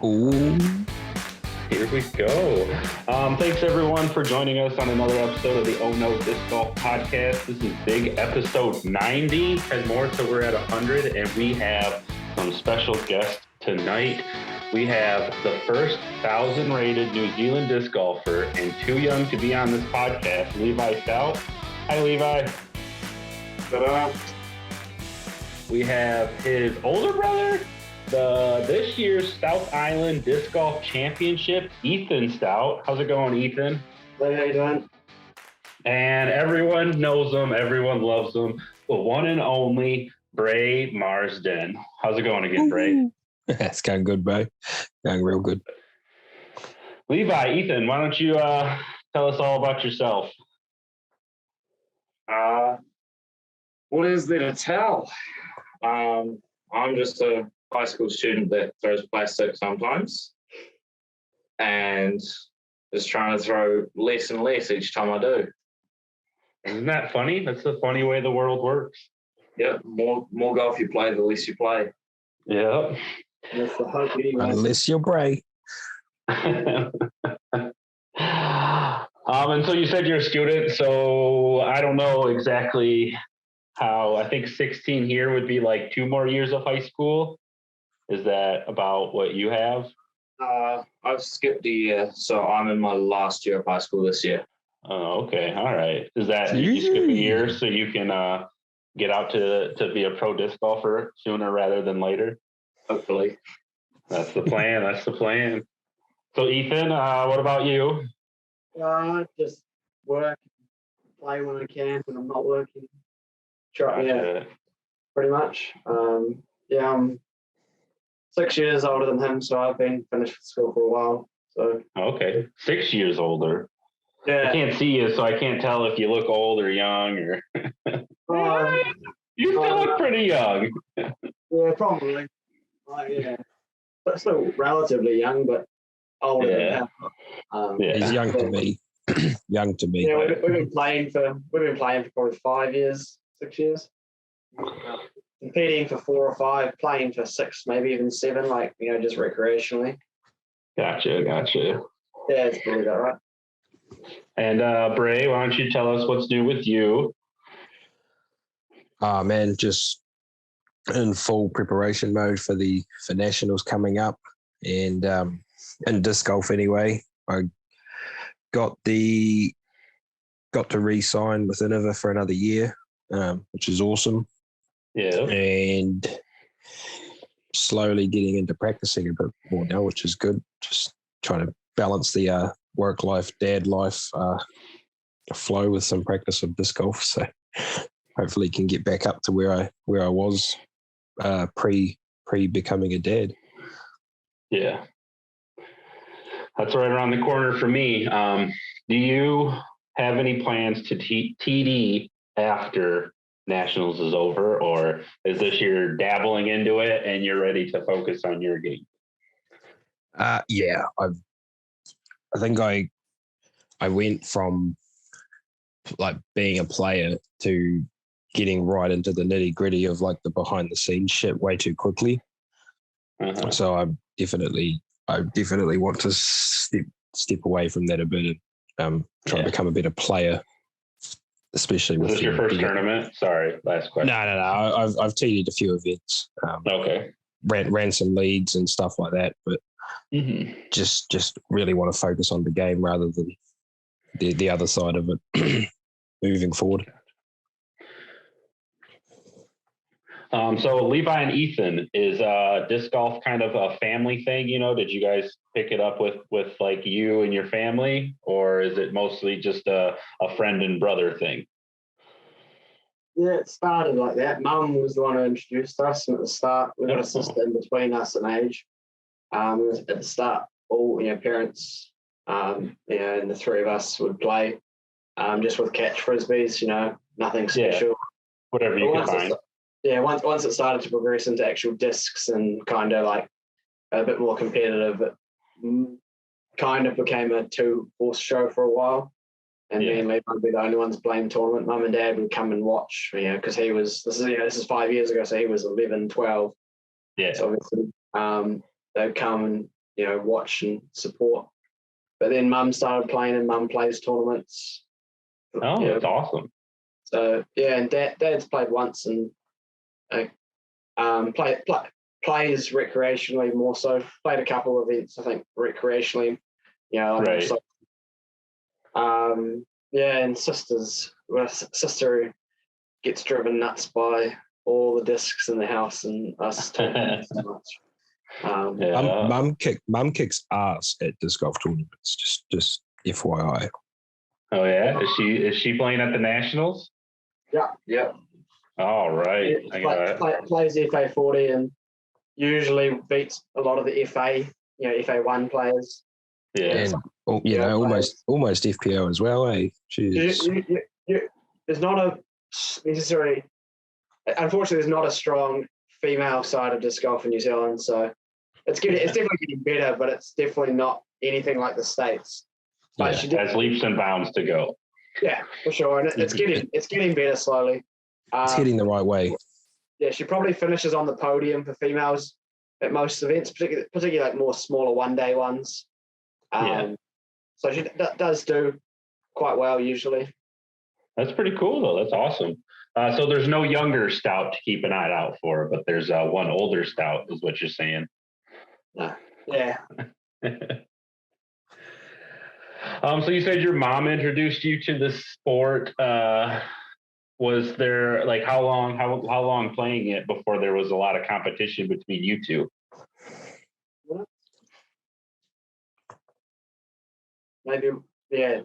Ooh. Here we go. Thanks everyone for joining us on another episode of the Oh No Disc Golf podcast. This is big episode 90 and more, so we're at 100, and we have some special guests tonight. We have the first 1,000 rated New Zealand disc golfer and too young to be on this podcast, Levi Stout. Hi, Levi. Ta-da. We have his older brother, this year's South Island Disc Golf Championship, Ethan Stout. How's it going, Ethan? Hey, how you doing? And everyone knows him, everyone loves him, the one and only Bray Marsden. How's it going again, Bray? It's going good, bro. Going real good. Levi, Ethan, why don't you tell us all about yourself? What is there to tell? I'm just a high school student that throws plastic sometimes and just trying to throw less and less each time I do. Isn't that funny? That's the funny way the world works. Yeah, more golf you play, the less you play. Yeah. That's the hope anyway. Unless you're Bray. And so you said you're a student, so I don't know exactly how. I think 16 here would be like 2 more years of high school. Is that about what you have? I've skipped a year, so I'm in my last year of high school this year. Oh, okay. All right. Is that you skip a year so you can get out to be a pro disc golfer sooner rather than later? Hopefully. That's the plan. That's the plan. So Ethan, what about you? Just work, play when I can, when I'm not working. Pretty much. I'm 6 years older than him, so I've been finished with school for a while. So Okay, 6 years older. yeah, I can't see you, so I can't tell if you look old or young. Or you still look pretty young. yeah, probably. But still relatively young, but older than him. He's young to me. Young to me. Yeah, we've been playing for probably 5 years, 6 years. Competing for 4 or 5, playing for 6, maybe even 7, just recreationally. Gotcha. Yeah, it's probably that right. And Bray, why don't you tell us what's new with you? Man, just in full preparation mode for nationals coming up, and in disc golf anyway. I got to re-sign with Innova for another year, which is awesome. Yeah. And slowly getting into practicing a bit more now, which is good. Just trying to balance the work life, dad life flow with some practice of disc golf. So hopefully can get back up to where I was pre becoming a dad. Yeah. That's right around the corner for me. Do you have any plans to TD after Nationals is over, or is this year dabbling into it and you're ready to focus on your game? Yeah, I think I went from like being a player to getting right into the nitty gritty of like the behind the scenes shit way too quickly. Uh-huh. So I definitely want to step away from that a bit and try to become a better player, especially with. Is this your first tournament? Sorry, last question. No. I've teed a few events. Okay. Ran some leads and stuff like that, but just really want to focus on the game rather than the other side of it moving forward. So Levi and Ethan, is disc golf kind of a family thing? Did you guys pick it up with like you and your family, or is it mostly just a friend and brother thing? Yeah, it started like that. Mum was the one who introduced us, and at the start, we got a sister in between us in age. At the start, all parents, and the 3 of us would play, just with catch frisbees. Nothing special. Yeah, whatever you can find. Once it started to progress into actual discs and kind of like a bit more competitive, it kind of became a 2-horse show for a while. And me and Levi would be the only ones playing tournament. Mum and Dad would come and watch, because this is 5 years ago, so he was 11, 12. Yeah. So obviously, they'd come and watch and support. But then Mum started playing, and Mum plays tournaments. Oh, that's awesome. So yeah, and Dad's played once, and plays recreationally more so. Played a couple of events, I think, recreationally. Right. So, and sister who gets driven nuts by all the discs in the house and us talking so much. Mum kicks ass at disc golf tournaments. Just FYI. Oh yeah, is she playing at the Nationals? Yeah. All right. Plays FA 40 and usually beats a lot of the FA, FA 1 players. Yeah. And almost FPO as well, eh? There's not a necessarily. Unfortunately, there's not a strong female side of disc golf in New Zealand, so it's definitely getting better, but it's definitely not anything like the States. But she has leaps and bounds to go. Yeah, for sure, and it's getting better slowly. It's heading the right way. Yeah, she probably finishes on the podium for females at most events, particularly like more smaller one-day ones. So she does do quite well usually. That's pretty cool, though. That's awesome. So there's no younger Stout to keep an eye out for, but there's one older Stout, is what you're saying. Yeah. So you said your mom introduced you to the sport. Was there how long playing it before there was a lot of competition between you two? Maybe, yeah.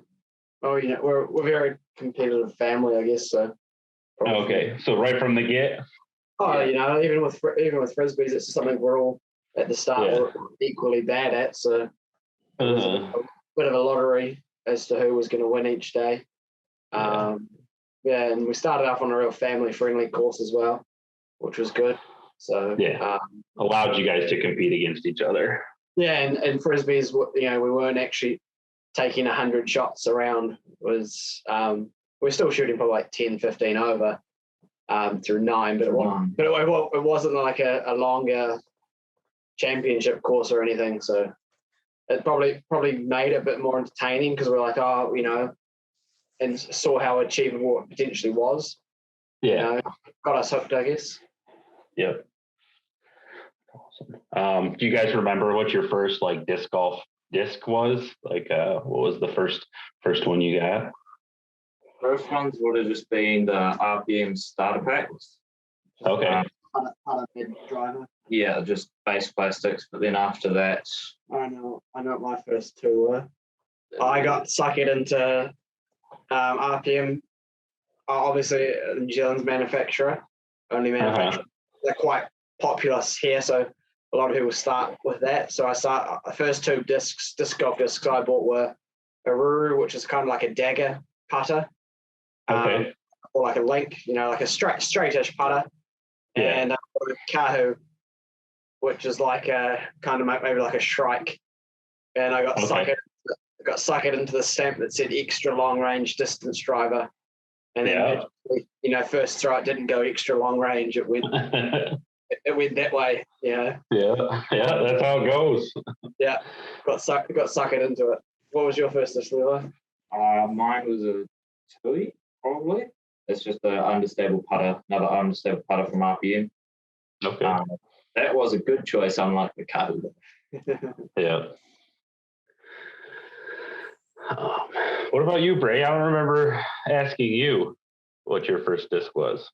Oh, we're a very competitive family, I guess. So. Okay, so right from the get. Oh, even with frisbees, it's something we're all at the start we're equally bad at. So it was a bit of a lottery as to who was going to win each day. And we started off on a real family-friendly course as well, which was good. So allowed you guys to compete against each other. Yeah, and frisbees, we weren't actually taking 100 shots around. We're still shooting for like 10, 15 over through 9, but it wasn't like a longer championship course or anything. So it probably made it a bit more entertaining because we're like, and saw how achievable it potentially was. Yeah, got us hooked, I guess. Yep. Awesome. Do you guys remember what your first disc golf disc was? What was the first one you got? First ones would have just been the RPM starter packs. Okay. Driver. Yeah, just base plastics. But then after that, I know what my first two were. I got suckered into RPM. Obviously, New Zealand's manufacturer, only manufacturer. They're quite popular here, so a lot of people start with that. So the first two disc golf discs I bought were a Ruru, which is kind of like a dagger putter. Okay. Or like a link, like a straightish putter. Yeah. And a Kahu, which is like a kind of maybe like a Shrike. And I got suckered into the stamp that said extra long range distance driver. And then first throw it didn't go extra long range. It went that way. Yeah. Yeah, that's how it goes. Yeah. Got suckered into it. What was your first disc, Levi? Mine was a Tui, probably. It's just another unstable putter from RPM. Okay. That was a good choice, unlike the Kahu. Yeah. What about you, Bray? I don't remember asking you what your first disc was.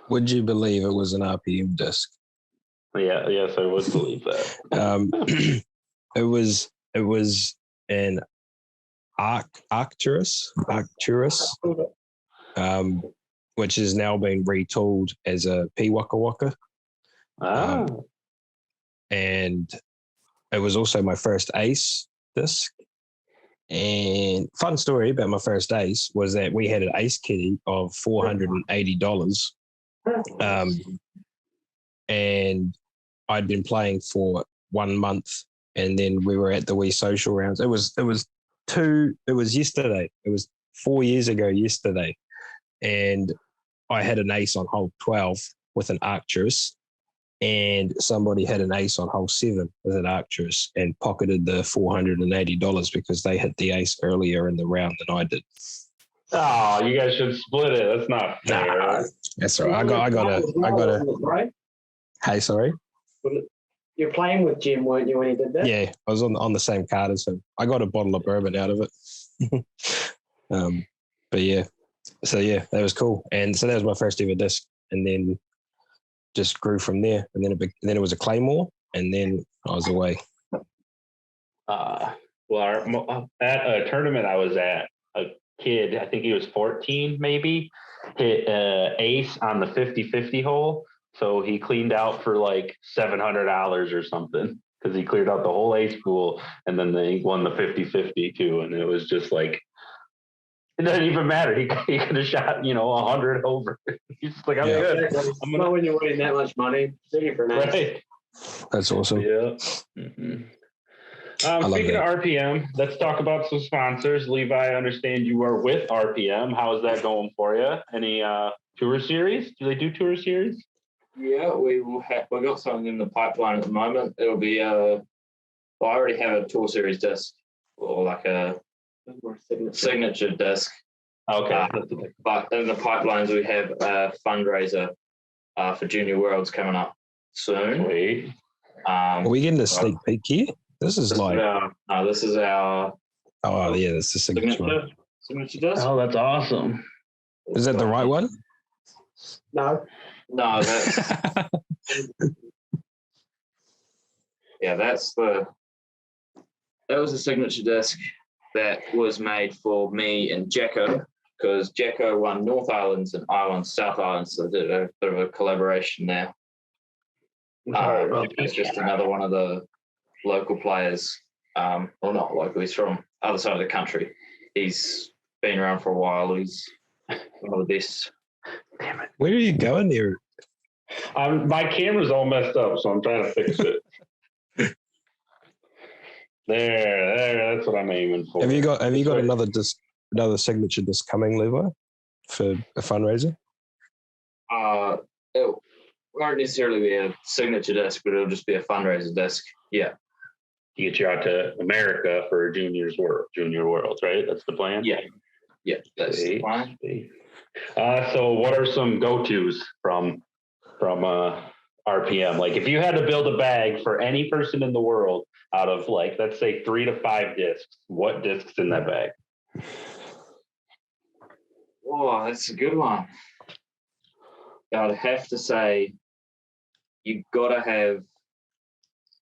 Would you believe it was an RPM disc? Yeah, yes, I would believe that. It was an Arcturus, which has now been retooled as a P Waka Waka. And it was also my first Ace disc. And fun story about my first Ace was that we had an Ace kitty of $480. And I'd been playing for 1 month, and then we were at the Wii Social rounds. It was yesterday. It was 4 years ago yesterday. And I had an Ace on hole 12 with an Arcturus. and somebody had an ace on hole 7 with an Arcturus and pocketed the $480 because they hit the ace earlier in the round than I did. Oh, you guys should split it. That's not fair. Nah, that's all right. I got a. Right? Hey, sorry. You're playing with Jim, weren't you, when he did that? Yeah, I was on the same card as him. I got a bottle of bourbon out of it. But yeah, so yeah, that was cool. And so that was my first ever disc, and then just grew from there. And then it was a Claymore, and then I was away. Well, at a tournament I was at, a kid, I think he was 14 maybe, hit ace on the 50-50 hole. So he cleaned out for like $700 or something because he cleared out the whole ace pool, and then they won the 50-50 too. And it was just like, it doesn't even matter. He could have shot, 100 over. He's just like, I'm good. Not when you're winning that much money. Thank for an ace. Right. That's awesome. Yeah. Mm-hmm. Speaking of RPM, let's talk about some sponsors. Levi, I understand you are with RPM. How is that going for you? Any tour series? Do they do tour series? Yeah, we've got something in the pipeline at the moment. It'll be I already have a tour series disc or like a signature disc. Okay. But in the pipelines, we have a fundraiser for Junior Worlds coming up soon. Sweet. Are we getting a sneak peek here? This is our. Oh, yeah, that's the signature. Signature disc. Oh, that's awesome. Is that the right one? No, that's yeah, that was a signature disc that was made for me and Jacko, because Jacko won North Islands and I won South Islands, so I did a bit of a collaboration there. It's just another one of the local players, well, not local, he's from other side of the country. He's been around for a while. He's one of the best. Damn it. Where are you going there? My camera's all messed up, so I'm trying to fix it. There, that's what I'm aiming for. Have you got another signature disc coming, Levi, for a fundraiser? It won't necessarily be a signature disc, but it'll just be a fundraiser disc. Yeah. To get you out to America for Junior Worlds, right? That's the plan? Yeah. Yeah, that's the plan. So what are some go-tos from RPM? Like if you had to build a bag for any person in the world out of like, let's say 3 to 5 discs, what discs in that bag? Oh, that's a good one. I'd have to say you gotta have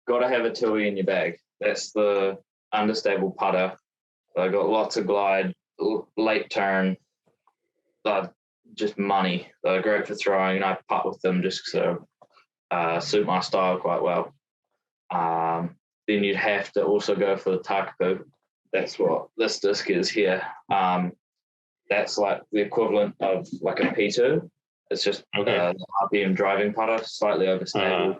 a Tui in your bag. That's the understable putter. I got lots of glide, late turn, just money. They're great for throwing, and I putt with them just so suit my style quite well. Then you'd have to also go for the Takapu. That's what this disc is here. That's like the equivalent of like a P2. It's just the RPM driving putter, slightly overstable.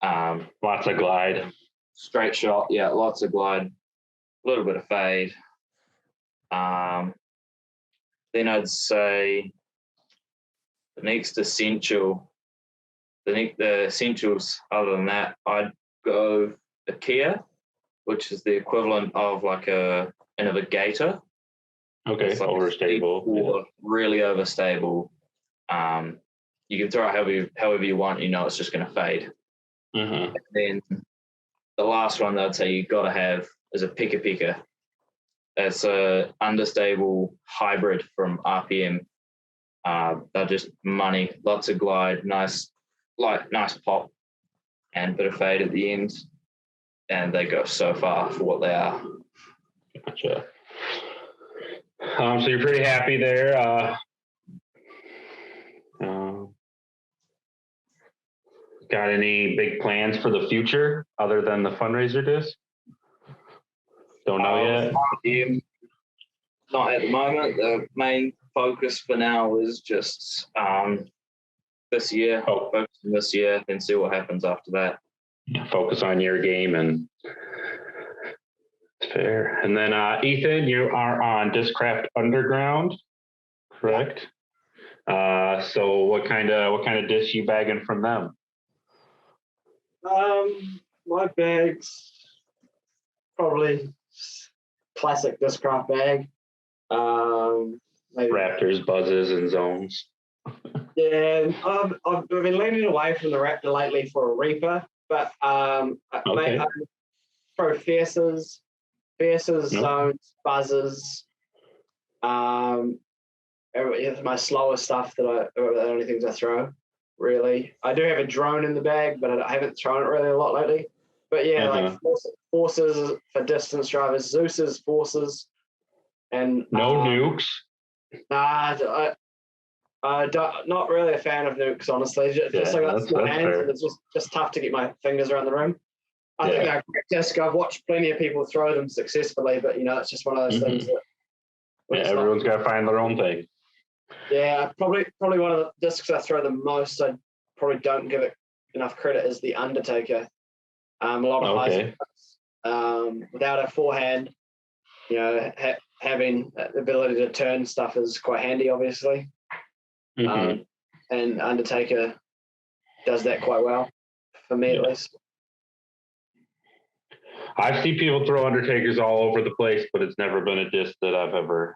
Lots of glide. Straight shot, yeah, lots of glide, a little bit of fade. Then I'd say the next essential, the essentials other than that, I'd go a Kia, which is the equivalent of like a Gator. Okay, like overstable. Or really overstable. You can throw it however you want, it's just going to fade. Mm-hmm. And then the last one that I'd say you got to have is a Pika Pika. It's a understable hybrid from RPM. They're just money, lots of glide, nice pop, and a bit of fade at the end. And they go so far for what they are. Gotcha. So you're pretty happy there. Got any big plans for the future other than the fundraiser disc? Don't know yet. Not at the moment. The main focus for now is just this year. Focus on this year, and see what happens after that. Focus on your game, and fair. And then Ethan, you are on Discraft Underground, correct? So what kind of discs you bagging from them? My bag's probably classic Discraft bag. Maybe, Raptors, buzzes, and zones. yeah, I've been leaning away from the Raptor lately for a Reaper, but Okay. throw fierces, zones, buzzes. It's my slower stuff the only things I throw. Really, I do have a drone in the bag, but I haven't thrown it really a lot lately. But yeah, like forces for distance drivers, Zeus's forces, and no nukes. Nah, not really a fan of nukes, honestly. Just like that small hands, and it's just tough to get my fingers around the rim. I think they're a great disc. I've watched plenty of people throw them successfully, but it's just one of those things that. Everyone's got to find their own thing. Yeah, probably one of the discs I throw the most. I probably don't give it enough credit is the Undertaker. A lot of high without a forehand, having the ability to turn stuff is quite handy, obviously. And Undertaker does that quite well, for me at least. I see people throw Undertakers all over the place, but it's never been a disc that I've ever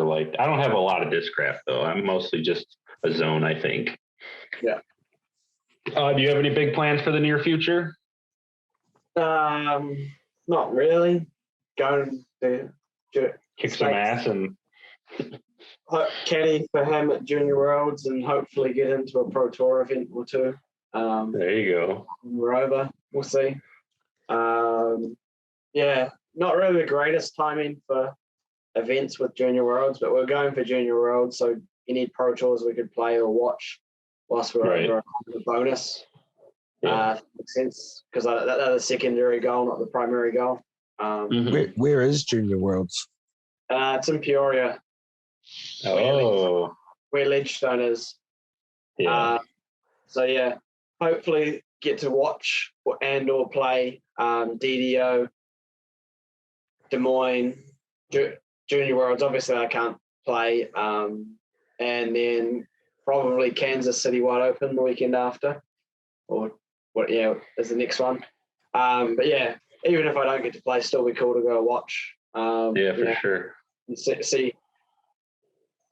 liked. I don't have a lot of Discraft though. I'm mostly just a zone, I think. Yeah. Do you have any big plans for the near future? Not really. Going to kick some ass and caddy for him at Junior Worlds and hopefully get into a Pro Tour event or two. There you go. We're over. We'll see. Not really the greatest timing for events with Junior Worlds, but we're going for Junior Worlds, so any Pro Tours we could play or watch whilst we're over a bonus. Makes sense, because that's the secondary goal, not the primary goal. Where is Junior Worlds? It's in Peoria. Oh. Where Ledgestone is. Yeah. Hopefully get to watch or play DDO, Des Moines, Junior Worlds. Obviously, I can't play. And then probably Kansas City Wide Open the weekend after, or is the next one. But yeah, even if I don't get to play, still be cool to go watch. For sure. And see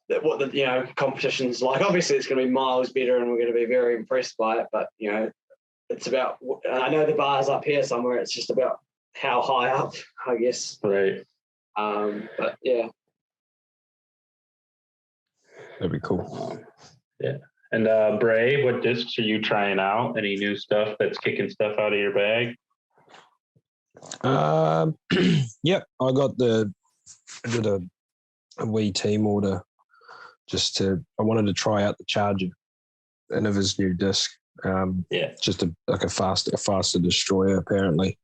what the competition's like. Obviously, it's going to be miles better, and we're going to be very impressed by it. But it's about. I know the bar's up here somewhere. It's just about how high up, I guess. Right. But yeah. That'd be cool. Yeah. And Bray, what discs are you trying out? Any new stuff that's kicking stuff out of your bag? Yep. I did a wee team order I wanted to try out the Charger and of his new disc. Just a faster destroyer apparently.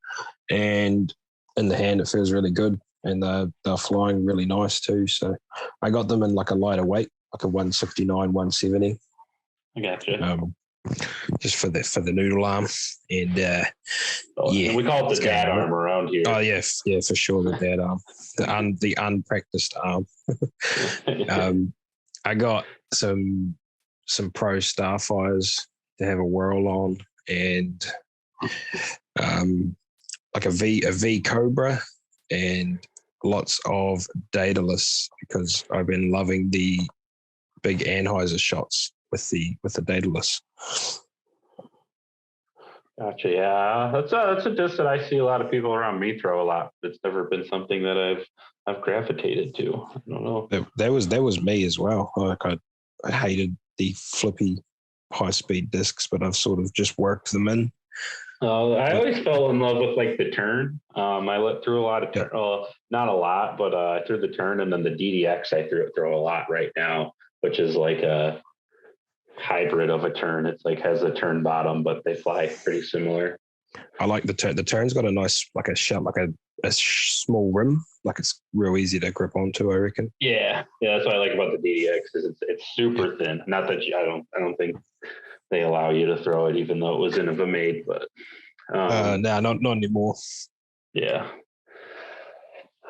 And in the hand it feels really good. And they're flying really nice too. So I got them in like a lighter weight, like a 169, 170. I gotcha. Just for the noodle arm. And we call it the dad arm around here. Oh yeah, for sure, the dad arm. The unpracticed arm. I got some pro Starfires to have a whirl on, and like a V Cobra, and lots of Daedalus, because I've been loving the big Anheuser shots with the Daedalus. Gotcha. Yeah, that's a disc that I see a lot of people around me throw a lot. It's never been something that I've gravitated to. I don't know. That was me as well. Like I hated the flippy high speed discs, but I've sort of just worked them in. I always fell in love with like the turn. I let through a lot of not a lot, but I threw the turn, and then the DDX I throw a lot right now, which is like a hybrid of a turn. It's like has a turn bottom, but they fly pretty similar. I like the turn. The turn's got a nice a small rim, like it's real easy to grip onto, I reckon. Yeah, that's what I like about the DDX is it's super thin. Not that I don't think they allow you to throw it, even though it was in a Vemade, but no, not anymore. Yeah.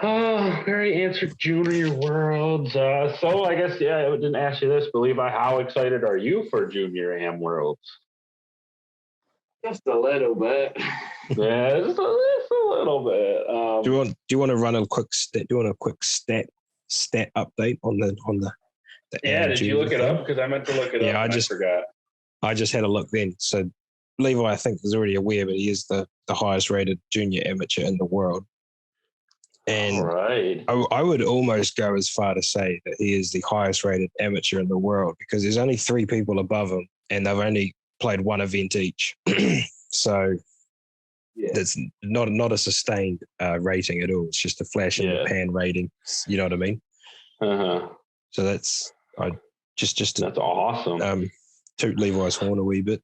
Oh, very answered Junior Worlds. So I guess, I didn't ask you this, but Levi, how excited are you for Junior Am Worlds? Just a little bit. Yeah, just a little bit. Do you want to run a quick stat? Do you want a quick stat update on the yeah, did you look it thing? up? Because I meant to look it up. I forgot. I just had a look then. So Levi, I think, is already aware, but he is the highest rated junior amateur in the world. And all right. I would almost go as far to say that he is the highest rated amateur in the world because there's only 3 people above him and they've only played 1 event each. So that's not a sustained rating at all. It's just a flash in the pan rating. You know what I mean? Uh-huh. So that's just that's awesome. Toot Levi's horn a wee bit.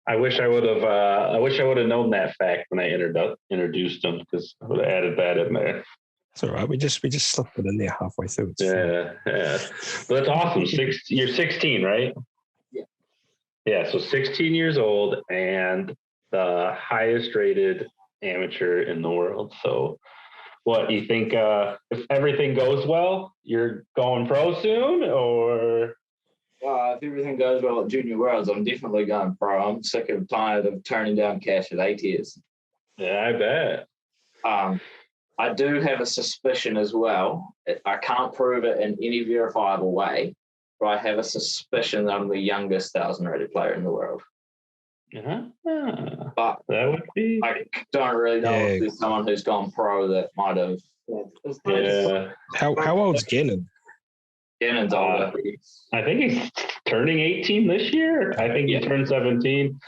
I wish I would have known that fact when I introduced him because I would have added that in there. It's all right. We just slipped it in there halfway through. It's yeah. But that's awesome. You're 16, right? Yeah. Yeah. So 16 years old and the highest rated amateur in the world. So, what you think? If everything goes well, you're going pro soon, or? If everything goes well at Junior Worlds, I'm definitely going pro. I'm sick and tired of turning down cash at 8 years. Yeah, I bet. I do have a suspicion as well. I can't prove it in any verifiable way, but I have a suspicion that I'm the youngest 1,000-rated player in the world. But that would be. I don't really know if there's someone who's gone pro that might have. Yeah. How old's Gannon? Gannon's older. I think he's turning 18 this year. I think he turned 17.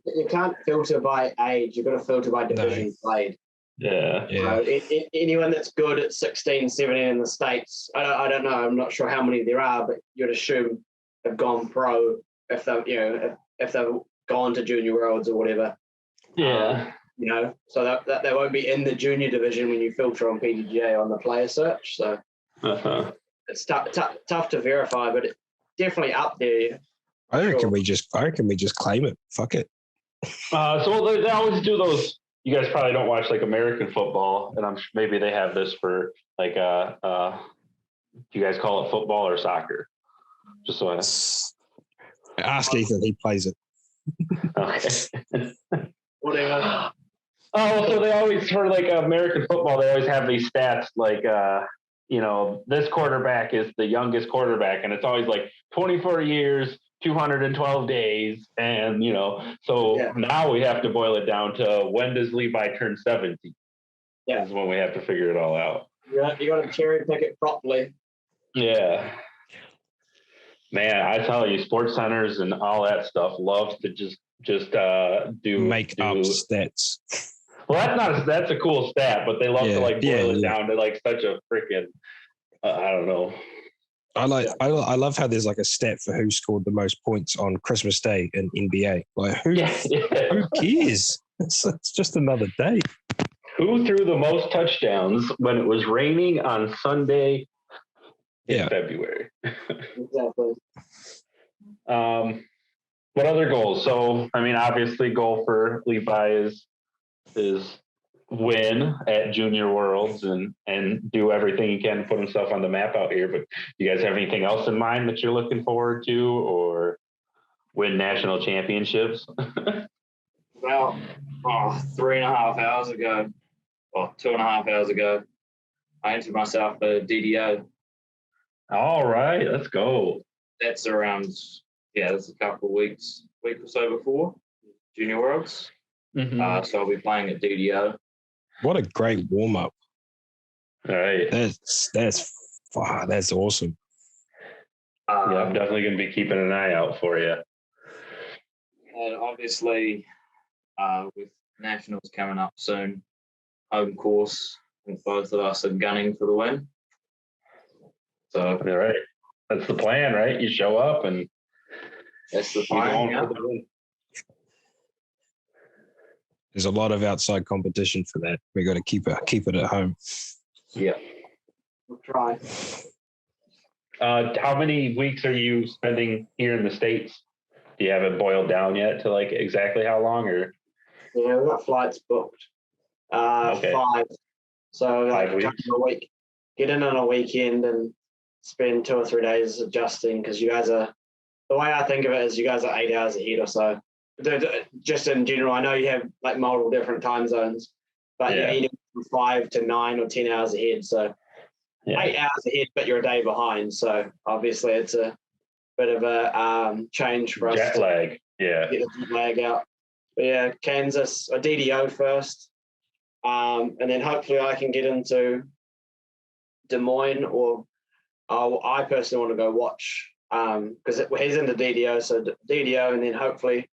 You can't filter by age. You've got to filter by division played. Yeah. Anyone that's good at 16, 17 in the States, I don't know. I'm not sure how many there are, but you'd assume have gone pro if they've gone to Junior Worlds or whatever. Yeah. So that they won't be in the junior division when you filter on PDGA on the player search. So it's tough to verify, but it's definitely up there. I reckon we just claim it. Fuck it. So they always do those. You guys probably don't watch like American football, and I'm sure maybe they have this for like do you guys call it football or soccer? Just so ask Ethan, he plays it. Okay. Whatever. Oh, so they always for like American football, they always have these stats like this quarterback is the youngest quarterback, and it's always like 24 years, 212 days, and now we have to boil it down to when does Levi turn 70? Yeah, is when we have to figure it all out. You got to cherry pick it properly. Yeah, man, I tell you, sports centers and all that stuff love to just make up stats. Well, that's a cool stat, but they love to boil it down to like such a freaking I don't know. I love how there's like a stat for who scored the most points on Christmas Day in NBA. Like who cares? It's just another day. Who threw the most touchdowns when it was raining on Sunday in February? Exactly. What other goals? So, I mean, obviously, goal for Levi is win at Junior Worlds and do everything he can to put himself on the map out here. But do you guys have anything else in mind that you're looking forward to, or win national championships? Well, 3.5 hours ago, or 2.5 hours ago, I entered myself a DDO. All right, let's go. That's around, that's a couple of week or so before Junior Worlds. Mm-hmm. So I'll be playing at DDO. What a great warm up! All right, that's awesome. I'm definitely going to be keeping an eye out for you. And obviously, with nationals coming up soon, home course, I think both of us are gunning for the win. So, all right, that's the plan, right? You show up and that's the plan. Yeah. There's a lot of outside competition for that. We got to keep it at home. Yeah, we'll try. How many weeks are you spending here in the States? Do you have it boiled down yet to like exactly how long? Or we've got flights booked. 5. So like 5 weeks. A week. Get in on a weekend and spend 2 or 3 days adjusting because you guys are. The way I think of it is you guys are 8 hours ahead or so. just in general, I know you have like multiple different time zones, but you're eating from 5 to 9 or 10 hours ahead. So 8 hours ahead, but you're a day behind. So obviously it's a bit of a change for us. Jet lag. Yeah. Get the jet lag out. But yeah, Kansas, a DDO first. And then hopefully I can get into Des Moines, or I personally want to go watch because he's into DDO. So DDO, and then hopefully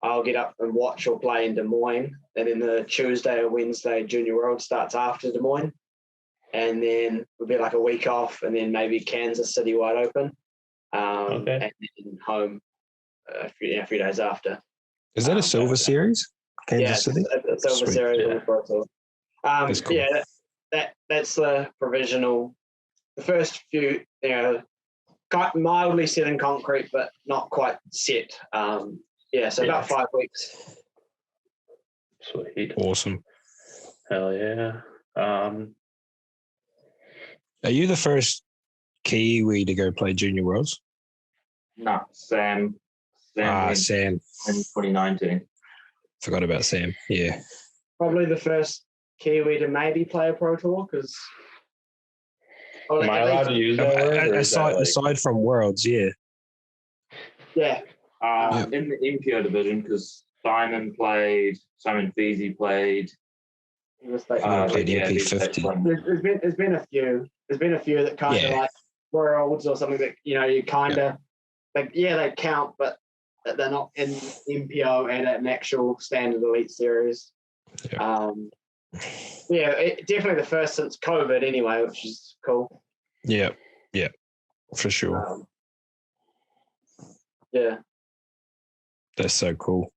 I'll get up and watch or play in Des Moines. And then the Tuesday or Wednesday Junior World starts after Des Moines. And then it'll be like a week off, and then maybe Kansas City wide open. And then home a few days after. Is that a silver series? Kansas City? A silver series on the Pro Tour. That's cool. Yeah, that's the provisional. The first few, mildly set in concrete, but not quite set. About 5 weeks. Sweet. Awesome. Hell yeah. Are you the first Kiwi to go play Junior Worlds? No, Sam. Sam. In 2019. Forgot about Sam. Yeah. Probably the first Kiwi to maybe play a Pro Tour, because. Am I allowed to use that word? Aside from Worlds, yeah. Yeah. In the MPO division, because Simon Feasy played. Played MP50. There's been a few. There's been a few that kind of like Worlds or something that you kind of they count, but they're not in MPO and at an actual standard elite series. Definitely the first since COVID anyway, which is cool. Yeah, for sure. That's so cool.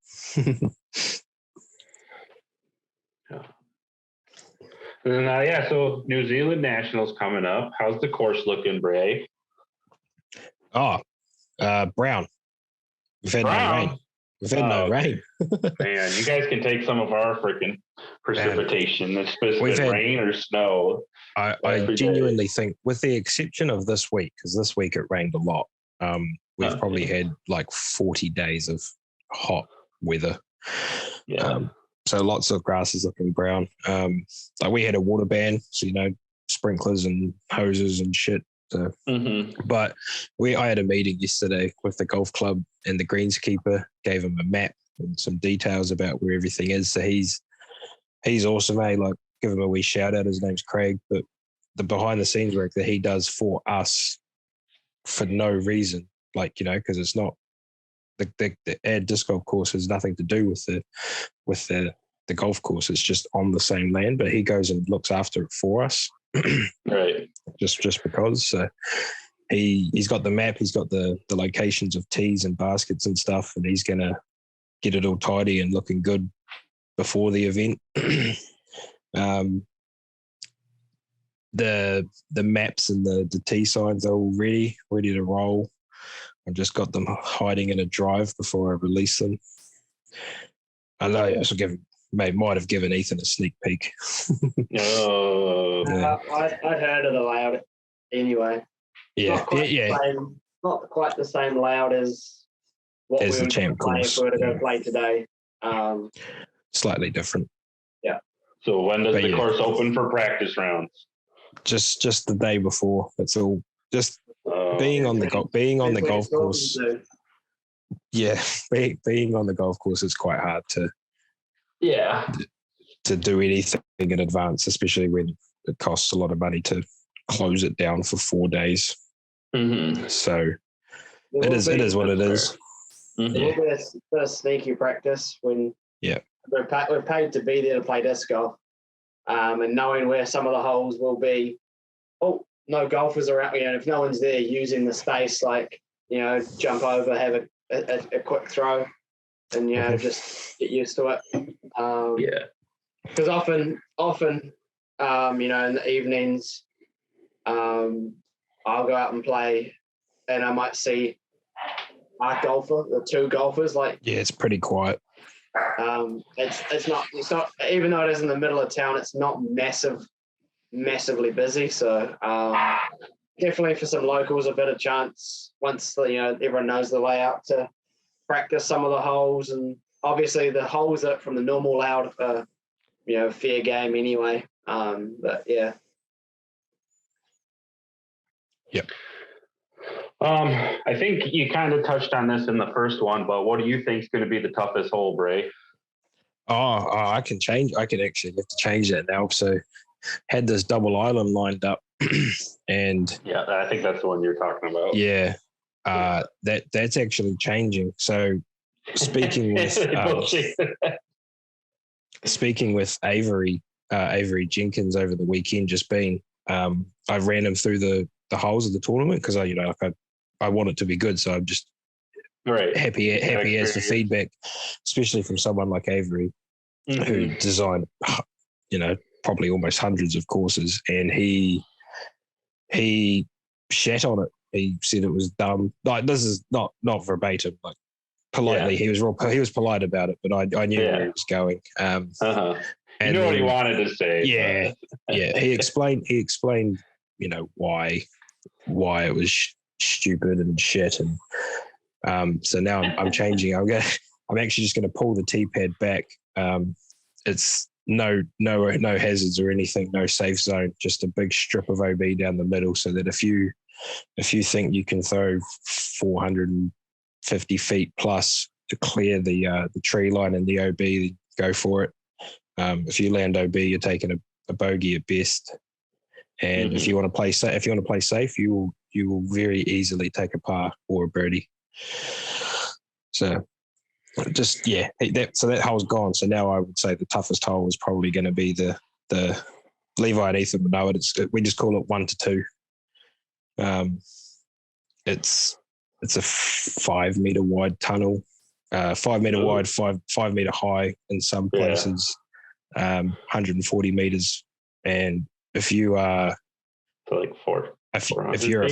So New Zealand Nationals coming up. How's the course looking, Bray? Brown. We've had no rain. No rain. Man, you guys can take some of our freaking precipitation. It's supposed to be rain or snow. I genuinely think, with the exception of this week, because this week it rained a lot, we've probably had like 40 days of hot weather. So lots of grass is looking brown. Like we had a water ban, so sprinklers and hoses and shit. So, but I had a meeting yesterday with the golf club, and the greenskeeper gave him a map and some details about where everything is. So he's awesome, Like, give him a wee shout out. His name's Craig, but the behind the scenes work that he does for us for no reason, because it's not the Ad disc golf course has nothing to do with the golf course. It's just on the same land, but he goes and looks after it for us. Right. Just because. So he's got the map, he's got the locations of tees and baskets and stuff, and he's gonna get it all tidy and looking good before the event. The maps and the tee signs are all ready to roll. I've just got them hiding in a drive before I release them. I know might have given Ethan a sneak peek. I'd heard of the layout anyway. Not quite the same layout as what we would play if we were to go play today. Slightly different. Yeah. So when does the course open for practice rounds? Just the day before. It's all just being on the golf course. Yeah, being on the golf course is quite hard to do anything in advance, especially when it costs a lot of money to close it down for 4 days. So it is what it is. It will be a sneaky practice when we're paid to be there to play disc golf, and knowing where some of the holes will be. Oh, no golfers around. If no one's there using the space, jump over, have a quick throw, and just get used to it. Because often, in the evenings, I'll go out and play, and I might see a golfer or two golfers. It's pretty quiet. It's not even though it is in the middle of town, it's not massively busy. So definitely for some locals, a better chance once everyone knows the layout to practice some of the holes, and obviously the holes that from the normal out are, fair game anyway. But yeah. Yep. I think you kind of touched on this in the first one, but what do you think is going to be the toughest hole, Bray? I can change. I could actually have to change that now. So had this double island lined up, and yeah, I think that's the one you're talking about. Yeah, that's actually changing. So speaking with Avery Jenkins over the weekend, just been I ran him through the holes of the tournament because I want it to be good. So I'm just happy as for feedback, especially from someone like Avery, who designed, probably almost hundreds of courses, and he shat on it. He said it was dumb. Like, this is not verbatim, like politely. He was polite about it, but I knew where he was going. And you know what he wanted to say. Yeah, yeah. He explained, why it was stupid and shit, and so now I'm changing. I'm actually just going to pull the tee pad back. It's no hazards or anything, no safe zone, just a big strip of OB down the middle, so that if you think you can throw 450 feet plus to clear the tree line and the OB, go for it. If you land OB, you're taking a bogey at best, and if you want to play safe, you will very easily take a par or a birdie. So that hole's gone. So now I would say the toughest hole is probably going to be the Levi and Ethan. No, we just call it 1 to 2. It's a 5 meter wide tunnel, 5 meter wide, 5 meter high in some places, 140 meters. And if you are like if you're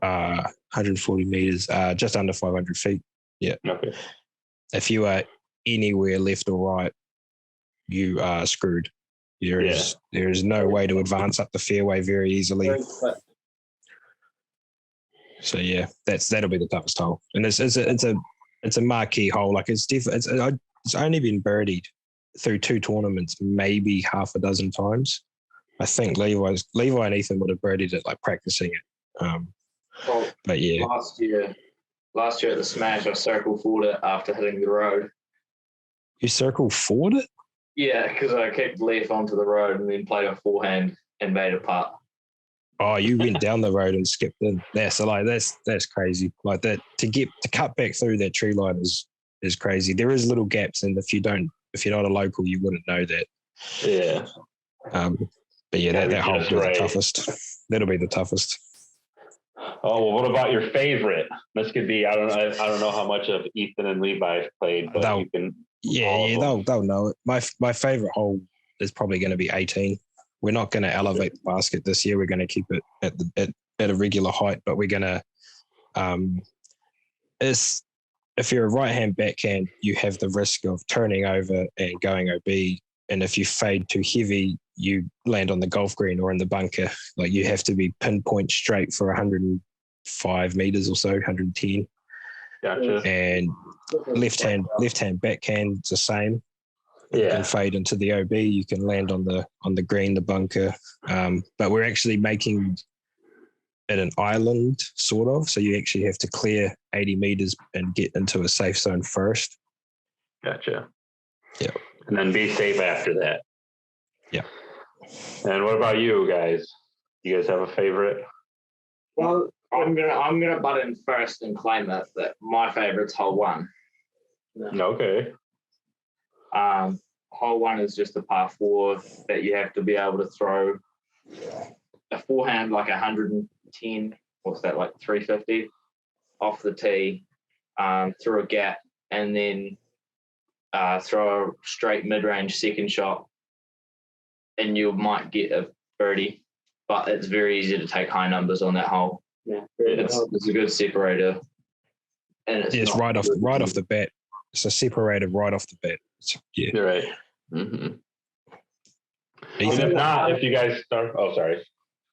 140 meters, just under 500 feet. Yeah. Okay. If you are anywhere left or right, you are screwed. There is no way to advance up the fairway very easily. So yeah, that'll be the toughest hole, and it's a marquee hole. Like it's only been birdied through 2 tournaments, maybe half a dozen times. I think Levi and Ethan would have birdied it like practicing it. But yeah, last year at the Smash, I circle forward it after hitting the road. You circle forward it? Yeah, because I kept left onto the road and then played a forehand and made a putt. Oh, you went down the road and skipped in. That's crazy. Like that to cut back through that tree line is crazy. There is little gaps, and if you're not a local, you wouldn't know that. Yeah. But yeah, that hole will be the toughest. That'll be the toughest. Oh, well, what about your favorite? This could be, I don't know how much of Ethan and Levi played, but you can. They'll know it. My favorite hole is probably going to be 18. We're not going to elevate the basket this year. We're going to keep it at a regular height, but we're going to. If you're a right-hand backhand, you have the risk of turning over and going OB, and if you fade too heavy, you land on the golf green or in the bunker. Like you have to be pinpoint straight for 105 meters or so, 110. Gotcha. And left hand backhand, it's the same. Yeah. You can fade into the OB. You can land on the green, the bunker. But we're actually making it an island, sort of. So you actually have to clear 80 meters and get into a safe zone first. Gotcha. Yeah. And then be safe after that. Yeah. And what about you guys? You guys have a favorite? Well, I'm gonna butt in first and claim that my favorite's hole 1. Okay. Hole 1 is just a par 4 that you have to be able to throw a forehand like 110. What's that, like 350 off the tee, through a gap, and then throw a straight mid-range second shot, and you might get a birdie, but it's very easy to take high numbers on that hole. Yeah, it's a good separator, and it's right off the bat. It's a separator right off the bat. Yeah, you're right. Mm-hmm. And if not, if you guys start, sorry.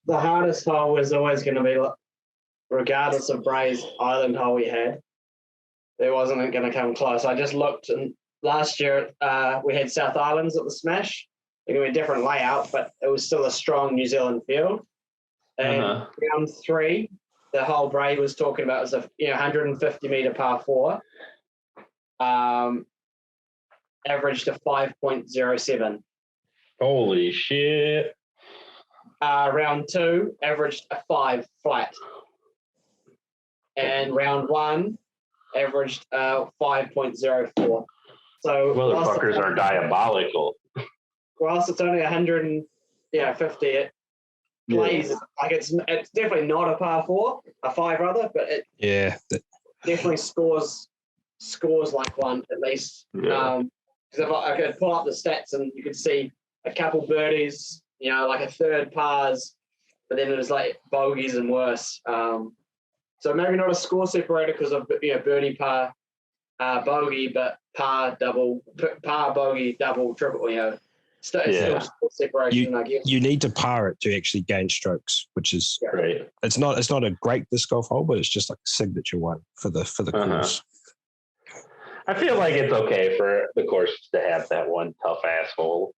The hardest hole is always going to be, regardless of Bray's island hole he had, there wasn't going to come close. I just looked, and last year we had South Islands at the Smash. It was a different layout, but it was still a strong New Zealand field. And round 3, the whole Bray was talking about was a 150 meter par 4, averaged a 5.07. Holy shit! Round 2 averaged a 5 flat, and round 1 averaged 5.04. So motherfuckers are diabolical. Whilst it's only 150, it plays like it's definitely not a par 4, a 5 rather, but it definitely scores like one at least. Because if I could pull up the stats and you could see a couple birdies, like a third pars, but then it was like bogeys and worse. So maybe not a score separator because of birdie, par, bogey, but par, bogey, double, triple. Still score separation. I guess you need to par it to actually gain strokes, which is right. It's not a great disc golf hole, but it's just like a signature one for the course. I feel like it's okay for the course to have that one tough asshole,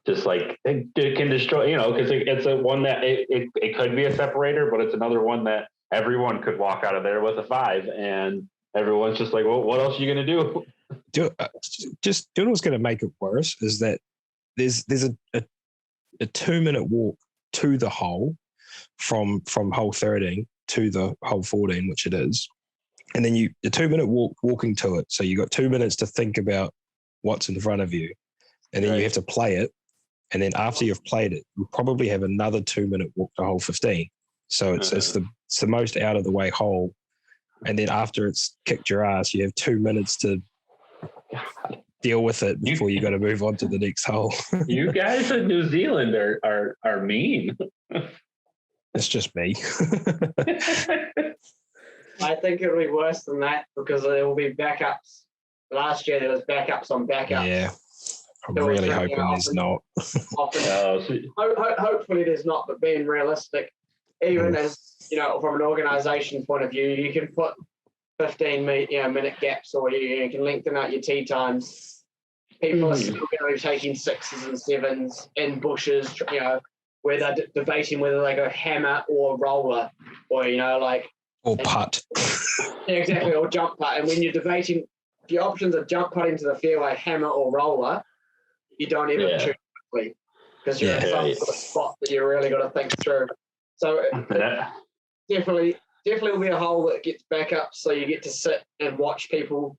just like it can destroy, because it's a one that it could be a separator, but it's another one that everyone could walk out of there with a 5, and everyone's just like, well, what else are you going to do? Do you know what's going to make it worse is that there's a 2-minute walk to the hole from hole 13 to the hole 14, which it is. And then the 2-minute walking to it. So you got 2 minutes to think about what's in front of you. And then you have to play it. And then after you've played it, you'll probably have another 2-minute walk to hole 15. So it's the most out of the way hole. And then after it's kicked your ass, you have 2 minutes to deal with it before you got to move on to the next hole. You guys in New Zealand are mean. It's just me. I think it'll be worse than that because there will be backups. Last year there was backups on backups. Yeah, I'm really hoping there's not. Hopefully there's not, but being realistic, even as from an organisation point of view, you can put 15 minute gaps, or you can lengthen out your tee times. People are still going to be taking 6s and 7s in bushes, where they're debating whether they go hammer or roller, or or putt. Yeah, exactly, or jump putt. And when you're debating, if your options are jump putt into the fairway, hammer or roller, you don't even choose quickly because you're in some sort of spot that you really got to think through. So definitely will be a hole that gets back up, so you get to sit and watch people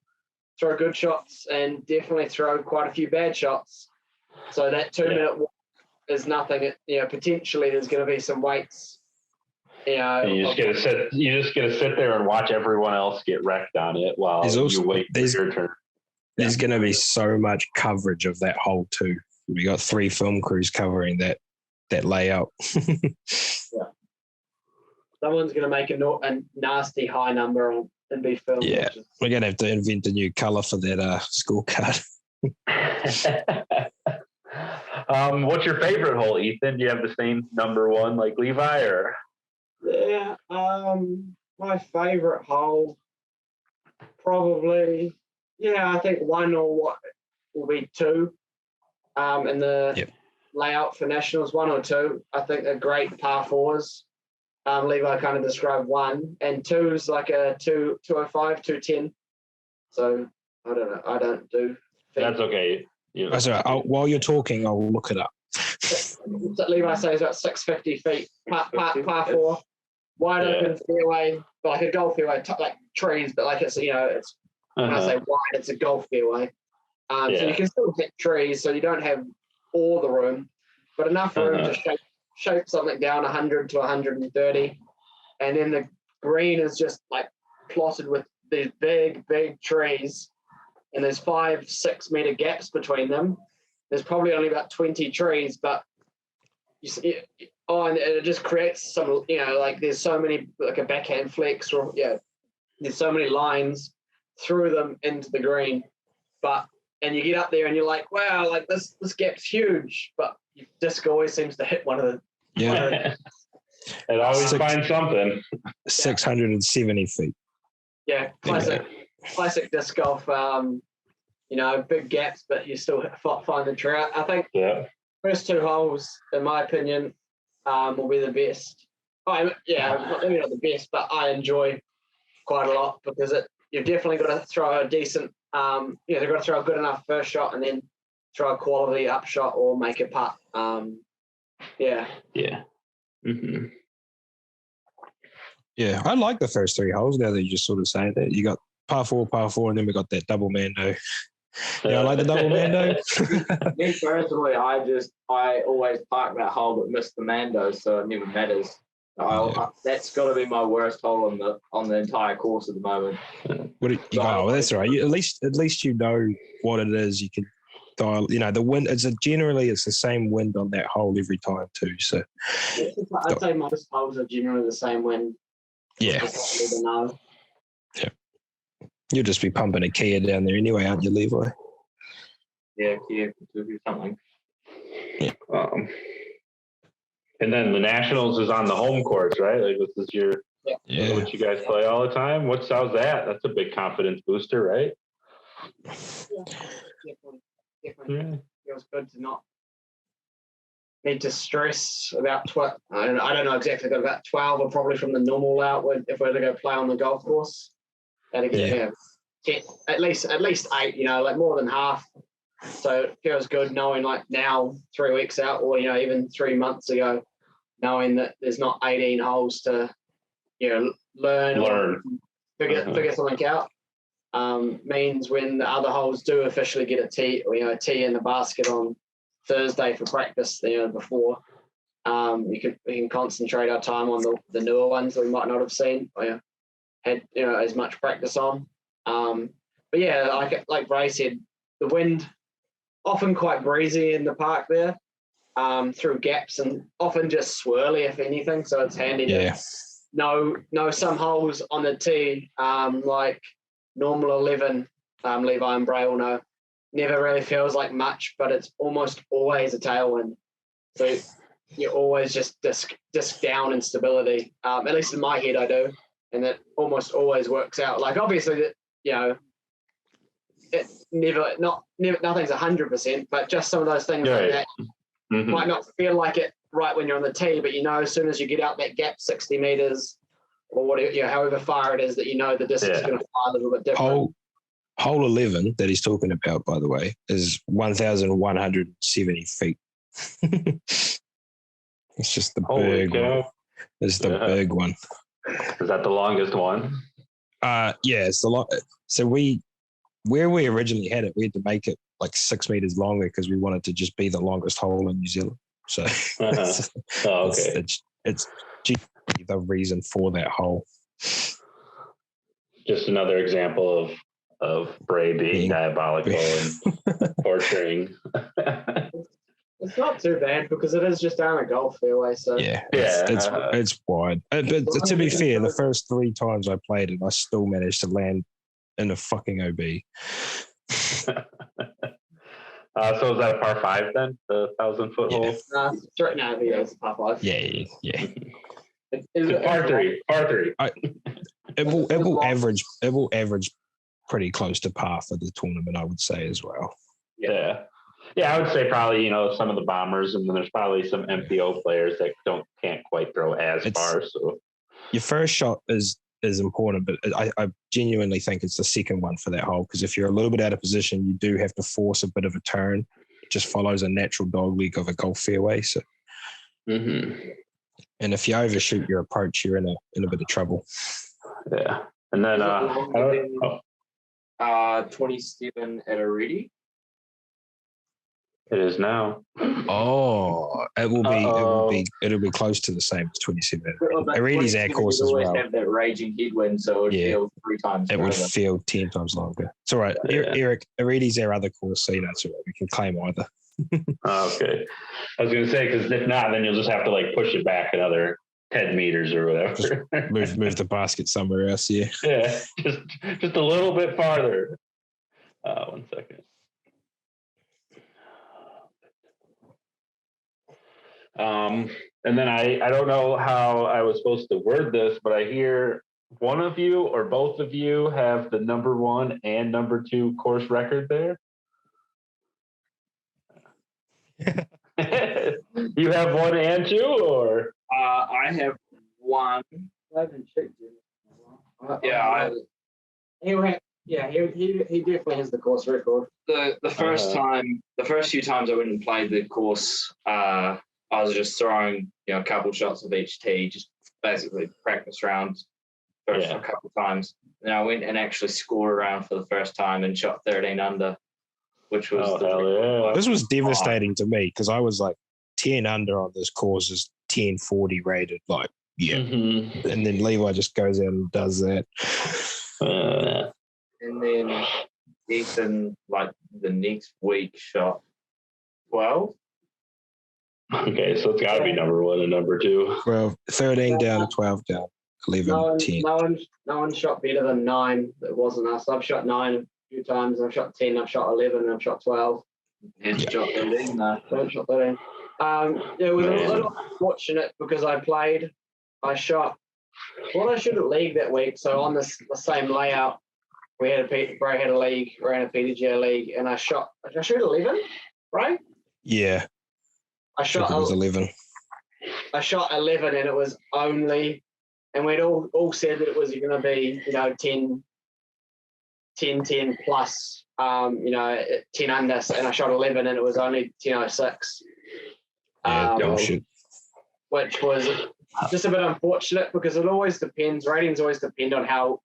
throw good shots and definitely throw quite a few bad shots. So that 2-minute walk is nothing. Potentially there's going to be some weights. You just get to sit there and watch everyone else get wrecked on it while you wait for your turn. There's going to be so much coverage of that hole too. We got 3 film crews covering that layout. Someone's going to make a nasty high number and be filmed. Yeah, we're going to have to invent a new colour for that scorecard. What's your favorite hole, Ethan? Do you have the same number one like Levi, or? Yeah, my favorite hole probably, I think 1 or what will be 2. In the layout for Nationals, 1 or 2, I think are great par 4s. Levi kind of described 1, and 2 is like a 205, 210. So I don't know. I don't do. That's okay. That's all right. While you're talking, I'll look it up. Levi says about 650 feet, par 4, wide open fairway, like a golf fairway, like trees, but like it's it's when I say wide, it's a golf fairway. So you can still hit trees, so you don't have all the room, but enough room to shape something down 100 to 130, and then the green is just like plotted with these big trees, and there's 5-6 meter gaps between them. There's probably only about 20 trees, but you see, and it just creates some, like there's so many, like a backhand flex, or there's so many lines through them into the green, and you get up there and you're like, wow, like this gap's huge, but your disc always seems to hit one of the. Yeah. It always finds something. 670 feet. Yeah, classic disc golf. Big gaps, but you still find the trout. I think first 2 holes, in my opinion, will be the best. Maybe not the best, but I enjoy quite a lot because you've definitely got to throw a decent, they've got to throw a good enough first shot and then throw a quality up shot or make a putt. Yeah. Mm-hmm. Yeah, I like the first 3 holes now that you just sort of say that. You got par 4, and then we got that double mando. Yeah, I like the double mando. Me personally, I always park that hole but miss the mando, so it never matters. That's got to be my worst hole on the entire course at the moment. That's all right. At least you know what it is. You can dial. The wind. It's the same wind on that hole every time too. So I'd say most holes are generally the same wind. Yeah. Yeah. You'll just be pumping a Kia down there anyway, aren't you, Levi? Yeah, Kia could do something. Yeah. And then the Nationals is on the home course, right? Like this is your what you guys play all the time. How's that? That's a big confidence booster, right? Yeah, definitely. Feels good to not need to stress about 12. I don't know exactly, but about 12 are probably from the normal out if we're to go play on the golf course. And again, at least 8, like more than half. So it feels good knowing like now 3 weeks out or, even 3 months ago, knowing that there's not 18 holes to, learn. Or figure something out. Means when the other holes do officially get a tee in the basket on Thursday for practice, before we can concentrate our time on the newer ones that we might not have seen or had as much practice on. But yeah, like Bray said, the wind often quite breezy in the park there, through gaps and often just swirly if anything. So it's handy to know some holes on the tee, like normal 11, Levi and Bray will know, never really feels like much, but it's almost always a tailwind. So you're always just disc down in stability. At least in my head, I do, and that almost always works out. Like obviously, it nothing's 100%, but just some of those things like that might not feel like it right when you're on the tee, but as soon as you get out that gap 60 meters or whatever, however far it is, that the disc is going to fly a little bit different. Hole 11 that he's talking about, by the way, is 1,170 feet. It's just the big one. It's the big one. Is that the longest one? Yeah, it's the long. So where we originally had it, we had to make it like 6 meters longer because we wanted to just be the longest hole in New Zealand. So it's the reason for that hole. Just another example of Bray being diabolical and torturing. It's not too bad because it is just down a golf fairway. So it's wide. But to be fair, the first 3 times I played it, I still managed to land in a fucking OB. So is that a par 5 then? The 1,000-foot hole? It's a par 5. Yeah. Par 3. It will average pretty close to par for the tournament, I would say as well. Yeah, I would say probably some of the bombers, and then there's probably some MPO players that can't quite throw as far. So your first shot is important, but I genuinely think it's the second one for that hole, because if you're a little bit out of position, you do have to force a bit of a turn. It just follows a natural dog leg of a golf fairway. So, and if you overshoot your approach, you're in a bit of trouble. Yeah, and then 27 at a ready. It is now. Oh, it'll be close to the same as 27. Aridi's our course as well. Have that raging headwind, so it would feel 3 times. It would feel 10 times longer. It's all right, Eric. Aridi's our other course, so it's all right. We can claim either. Okay, I was going to say, because if not, then you'll just have to push it back another 10 meters or whatever. Just move the basket somewhere else. Yeah. Yeah, just a little bit farther. 1 second. And then I don't know how I was supposed to word this, but I hear one of you or both of you have the number 1 and number 2 course record there? You have 1 and 2, or? I have 1. I haven't checked it. Yeah, He definitely has the course record. the first few times I went and played the course, I was just throwing a couple shots of each tee, just basically practice rounds for a couple times. And I went and actually scored around for the first time and shot 13 under, which was This was devastating to me because I was like 10 under on this course is 1040 rated. Like, Mm-hmm. And then Levi just goes out and does that. And then Ethan, like the next week, shot 12. Okay, so it's got to be number 1 and number 2. Well, 13 down, 12 down, 11, 10. No one shot better than 9. That wasn't us. I've shot 9 a few times. I've shot 10. I've shot 11. And I've shot 12. And shot 13. No, Don't shot 13. It was a little unfortunate because I shot what I should at league that week. So on the same layout, we had Bray had a league, ran a PDGA league, and I shot 11, right? Yeah. I shot it was 11. I shot 11, and it was only, and we'd all said that it was going to be 10 plus 10 under, and I shot 11, and it was only 10.06. Which was just a bit unfortunate because it always depends. Ratings always depend on how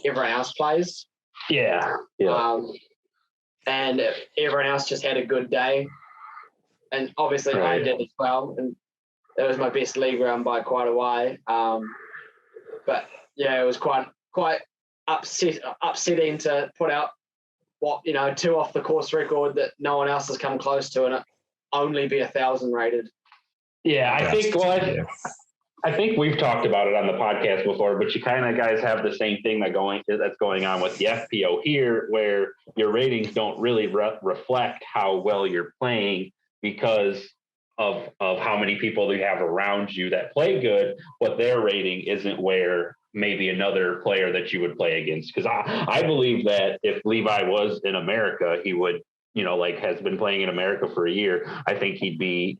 everyone else plays. Yeah. And everyone else just had a good day, and obviously I did as well, and that was my best league round by quite a way. But yeah, it was quite upsetting to put out 2 off the course record that no one else has come close to, and it only be 1,000 rated. Yeah, I think we've talked about it on the podcast before, but you kind of guys have the same thing that's going on with the FPO here, where your ratings don't really reflect how well you're playing because of how many people you have around you that play good, but their rating isn't where maybe another player that you would play against. Because I believe that if Levi was in America, he would, has been playing in America for a year, I think he'd be,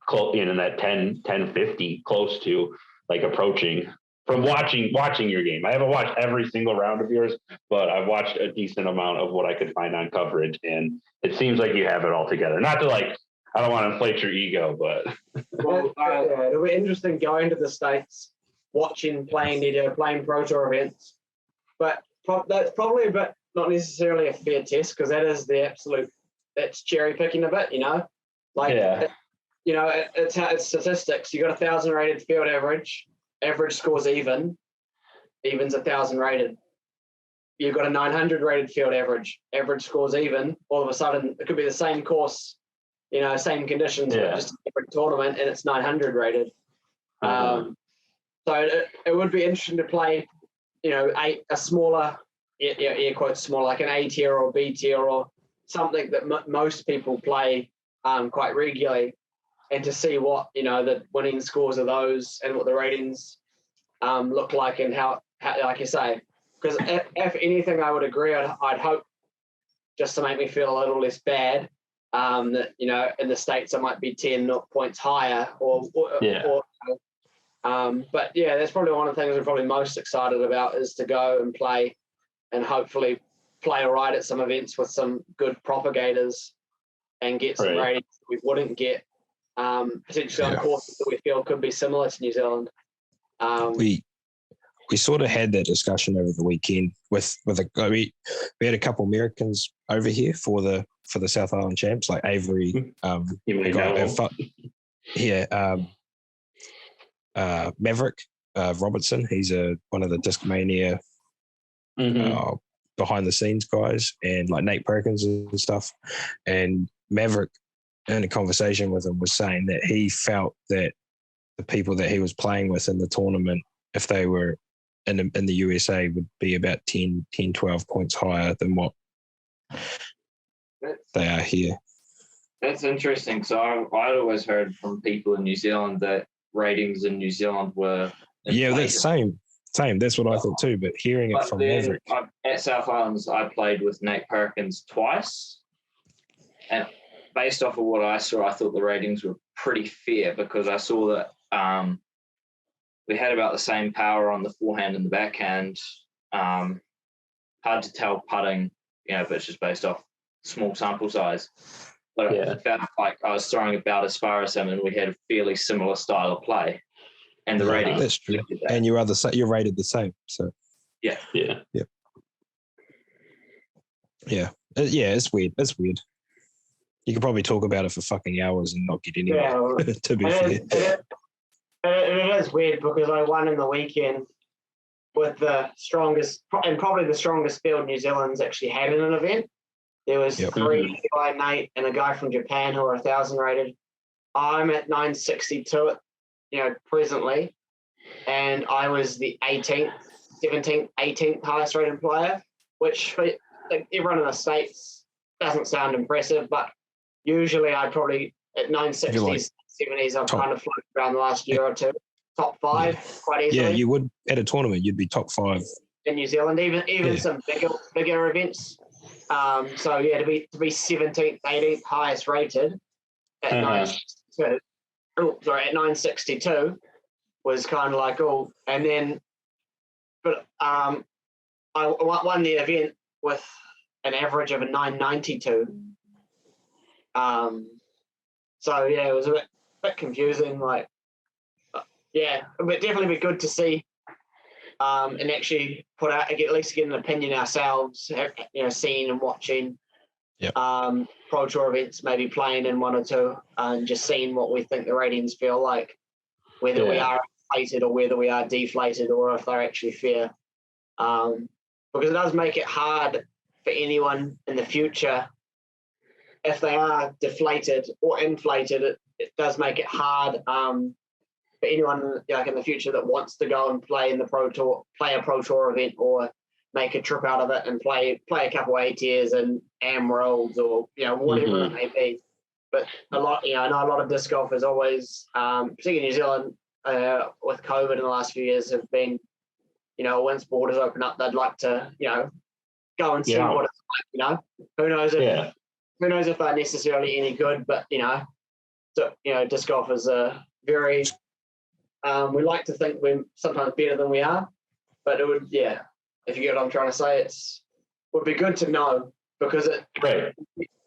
close in that 10-50, close to like approaching from watching your game. I haven't watched every single round of yours, but I've watched a decent amount of what I could find on coverage, and it seems like you have it all together. Not to I don't want to inflate your ego, but it'll be interesting going to the States, playing Pro Tour events, but that's probably a bit not necessarily a fair test because that is that's cherry picking a bit, it's statistics. You got 1,000 rated field average scores even's 1,000 rated. You've got a 900 rated field average scores even. All of a sudden, it could be the same course, same conditions, but just a different tournament, and it's 900 rated. So it would be interesting to play, a smaller, air quotes small, like an A tier or B tier or something that most people play quite regularly, and to see what the winning scores of those and what the ratings look like, and how like you say, because if anything, I would agree. I'd hope, just to make me feel a little less bad, that in the States I might be 10 points higher, but yeah, that's probably one of the things we're probably most excited about, is to go and play and hopefully play all right at some events with some good propagators and get some ratings we wouldn't get potentially on courses that we feel could be similar to New Zealand. We sort of had that discussion over the weekend we had a couple Americans over here for the South Island champs, like Avery, Maverick Robertson. He's one of the Discmania behind the scenes guys, and like Nate Perkins and stuff. And Maverick, in a conversation with him, was saying that he felt that the people that he was playing with in the tournament, if they were in the USA, would be about 10, 12 points higher than what they are here. That's interesting. So I'd always heard from people in New Zealand that ratings in New Zealand were that's same. Same. That's what I thought too. But hearing it But from then Maverick, at South Islands, I played with Nate Perkins twice. And based off of what I saw, I thought the ratings were pretty fair because I saw that we had about the same power on the forehand and the backhand. Hard to tell putting, but it's just based off small sample size. But it felt like I was throwing about as far as him, and we had a fairly similar style of play. And the ratings. That's true. And you're rated the same. So yeah. It's weird. It's weird. You could probably talk about it for fucking hours and not get anywhere. Yeah, to be fair. It is weird because I won in the weekend with the strongest and probably the strongest field New Zealand's actually had in an event. There was three by Nate and a guy from Japan who are 1,000 rated. I'm at 962, presently, and I was the 18th, 17th, 18th highest rated player, which for everyone in the States doesn't sound impressive, but usually I'd probably at 960s, 70s, I've kind of floated around the last year or two, top five quite easily. Yeah, you would at a tournament, you'd be top five in New Zealand, even some bigger events. So yeah, to be 17th, 18th highest rated at 962 was kind of like and then, but I won the event with an average of a 992. So yeah, it was a bit confusing. But definitely be good to see, and actually put out at least get an opinion ourselves. Seeing and watching. Yep. Pro Tour events, maybe playing in one or two, and just seeing what we think the ratings feel like, whether we are inflated or whether we are deflated, or if they're actually fair. Because it does make it hard for anyone in the future. If they are deflated or inflated, it does make it hard for anyone in the future that wants to go and play in the Pro Tour, play a Pro Tour event, or make a trip out of it and play a couple of ATS and Worlds or whatever it may be. But I know a lot of disc golfers always, particularly in New Zealand, with COVID in the last few years, have been, once borders open up, they'd like to, go and see what it's like. Who knows if they're necessarily any good, but disc golfers are very. We like to think we're sometimes better than we are, but it would, if you get what I'm trying to say, would be good to know, because it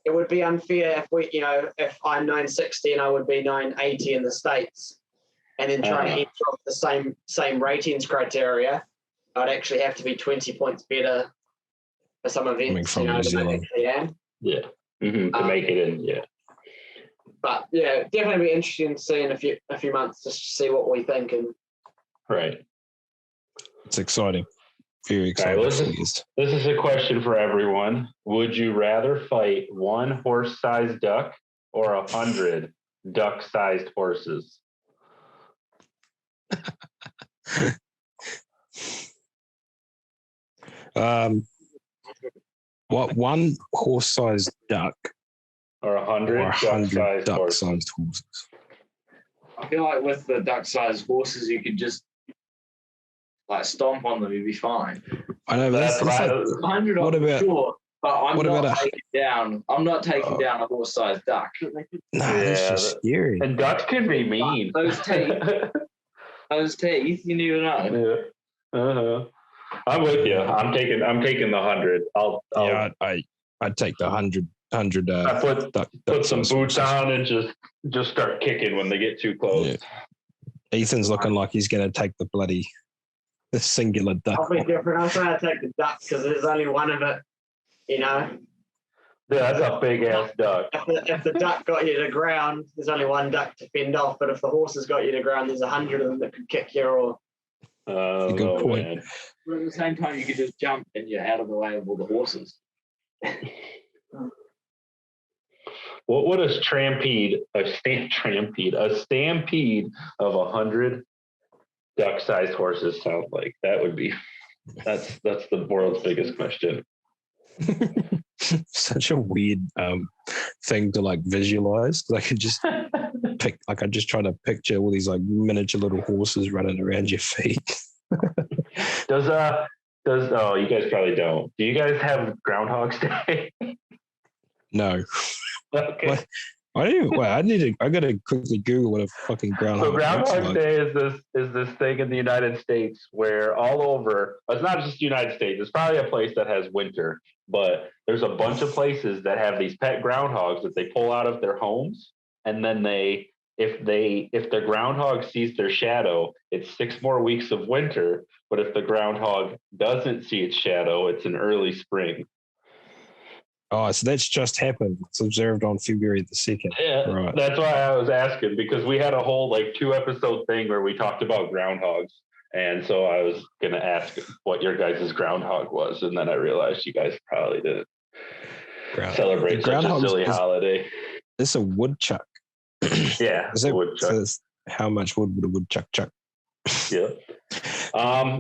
would be unfair if if I'm 960 and I would be 980 in the States, and then trying to enter off the same ratings criteria, I'd actually have to be 20 points better for some events. Coming from New Zealand. To make it in, But definitely be interesting to see in a few months, just to see what we think. And it's exciting. Very exciting. Right, this is a question for everyone. Would you rather fight one horse-sized duck or 100 duck-sized horses? What, one horse-sized duck or 100 duck-sized horses? I feel like with the duck-sized horses, you could just stomp on them, you'd be fine. I know, but that's 100. What about? Sure, but I'm not taking down. I'm not taking down a horse-sized duck. No, that's just scary. And ducks can be mean. Those teeth, you need to know. Yeah. I'm with you. I'm taking the 100. I'd take the 100. Put some boots on and just start kicking when they get too close. Yeah. Ethan's looking like he's going to take the singular duck. I'll be different. I'm trying to take the duck because there's only one of it. Yeah, that's a big ass duck. If the duck got you to ground, there's only one duck to fend off. But if the horse has got you to ground, there's 100 of them that could kick you. Or good point. Man. But at the same time, you could just jump and you're out of the way of all the horses. What a stampede of 100 duck-sized horses sound like? That's the world's biggest question. Such a weird thing to visualize. I could just I just try to picture all these miniature little horses running around your feet. Oh, you guys probably don't. Do you guys have Groundhog's Day? No. Okay. What? I gotta quickly Google what a fucking groundhog. So Groundhog's Day is this thing in the United States where all over, it's not just the United States, it's probably a place that has winter, but there's a bunch of places that have these pet groundhogs that they pull out of their homes, and then if the groundhog sees their shadow, it's 6 more weeks of winter, but if the groundhog doesn't see its shadow, it's an early spring. Oh, so that's just happened. It's observed on February the 2nd. Yeah, Right. That's why I was asking, because we had a whole 2-episode thing where we talked about groundhogs. And so I was going to ask what your guys' groundhog was. And then I realized you guys probably didn't celebrate such a silly holiday. It's a woodchuck. Yeah, it's a woodchuck. So how much wood would a woodchuck chuck? Yeah.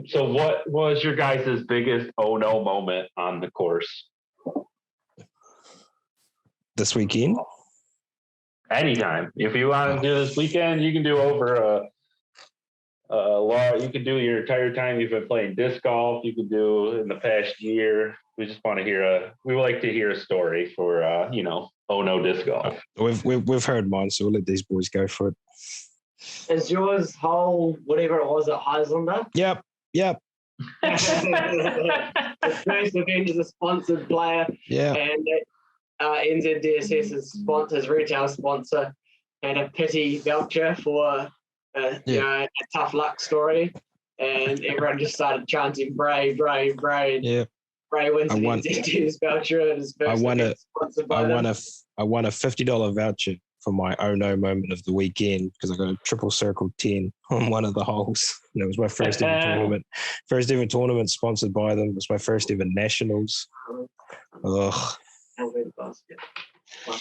So what was your guys' biggest oh no moment on the course? This weekend? Anytime. If you want to do this weekend, you can do over a lot. You can do your entire time you've been playing disc golf. You can do in the past year. We just want to we would like to hear a story for oh no disc golf. We've heard mine, so we'll let these boys go for it. Is yours whole whatever it was at Heislander? Yep. The first event is a sponsored player. Yeah. And NZDSS his retail sponsor, had a pity voucher for a tough luck story, and everyone just started chanting Bray, Bray, Bray. Yeah. Bray wins the NZDSS voucher and his first sponsored by them. I won a $50 voucher for my oh no moment of the weekend because I got a triple circle 10 on one of the holes. And it was my first ever tournament. First ever tournament sponsored by them. It was my first ever nationals. Ugh.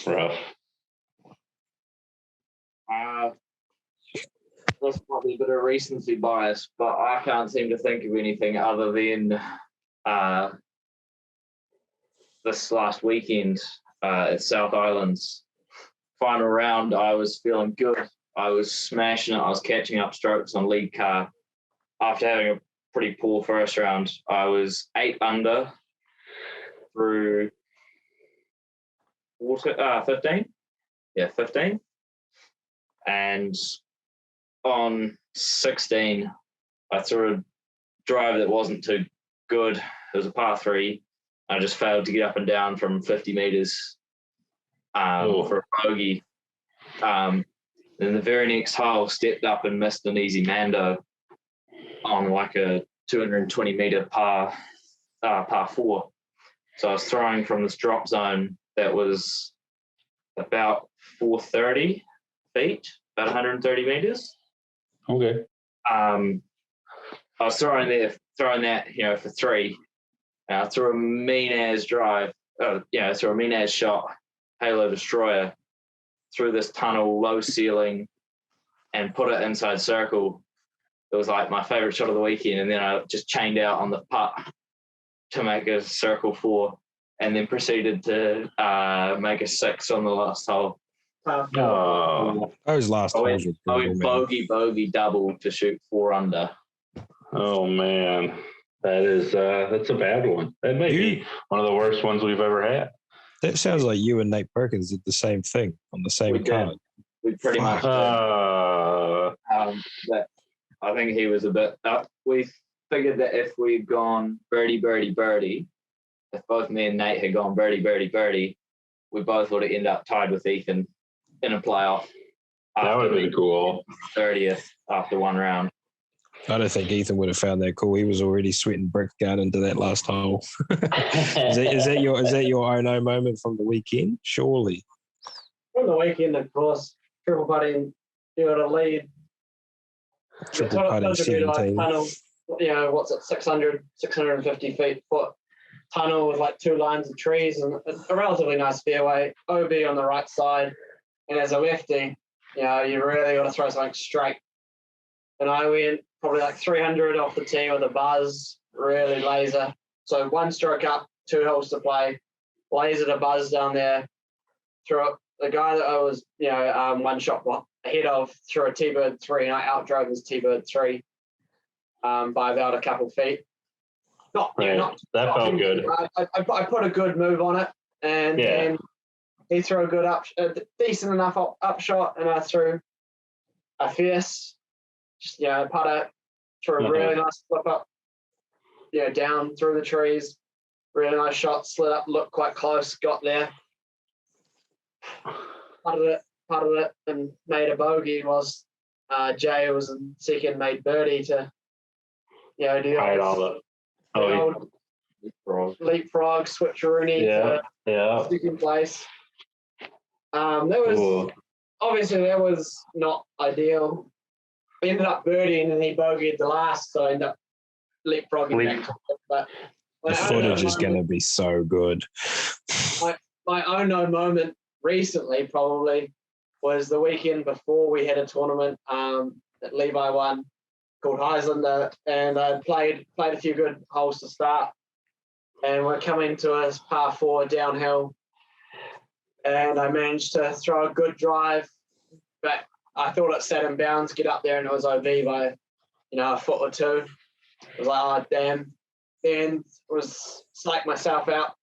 Rough. That's probably a bit of recency bias, but I can't seem to think of anything other than this last weekend at South Islands. Final round, I was feeling good. I was smashing it. I was catching up strokes on lead car. After having a pretty poor first round, I was 8 under through 15. Yeah, 15. And on 16, I threw a drive that wasn't too good. It was a par 3. I just failed to get up and down from 50 meters for a bogey. Then the very next hole, stepped up and missed an easy Mando on a 220 meter par 4. So I was throwing from this drop zone that was about 430 feet, about 130 meters. Okay. I was throwing that, for 3. I threw a mean as drive. Threw a mean as shot, Halo Destroyer, through this tunnel, low ceiling, and put it inside circle. It was my favorite shot of the weekend. And then I just chained out on the putt to make a circle 4, and then proceeded to make a 6 on the last hole. Those last holes were brutal, bogey, double to shoot 4 under. Oh man, that's a bad one. That may be one of the worst ones we've ever had. That sounds like you and Nate Perkins did the same thing on the same card. We pretty much did. I think he was a bit. We figured that if we'd gone birdie, birdie, birdie, if both me and Nate had gone birdie, birdie, birdie, we both would have ended up tied with Ethan in a playoff. That would have been cool. 30th after one round. I don't think Ethan would have found that cool. He was already sweating bricks going into that last hole. Is that your oh no moment from the weekend? Surely. From the weekend, of course, triple putting, you got a lead. Triple putting 17. Tunnel, what's it, 650 foot tunnel with 2 lines of trees and a relatively nice fairway. OB on the right side, and as a lefty, you really got to throw something straight. And I went probably 300 off the tee with a buzz, really laser. So 1 stroke up, 2 holes to play, lasered a buzz down there, threw it. The guy that I was, 1 shot ahead of threw a T-bird 3, and I outdrove his T-bird 3. by about a couple feet. Not that felt good. I put a good move on it, and he threw a decent enough upshot, and I threw a fierce, just putter, threw a really nice flip up, down through the trees. Really nice shot, slid up, looked quite close, got there, putted it, and made a bogey. Was Jay was in second, made birdie to do leapfrog, switcheroonie to second place. That was not ideal. We ended up birdieing and he bogeyed the last, so I ended up leapfrogging back to it. But the footage is going to be so good. My own moment recently probably was the weekend before we had a tournament that Levi won called Highlander, and I played a few good holes to start, and we're coming to a par 4 downhill, and I managed to throw a good drive, but I thought it sat in bounds, get up there, and it was OB by a foot or two. I was like, oh damn. Then was psyched myself out.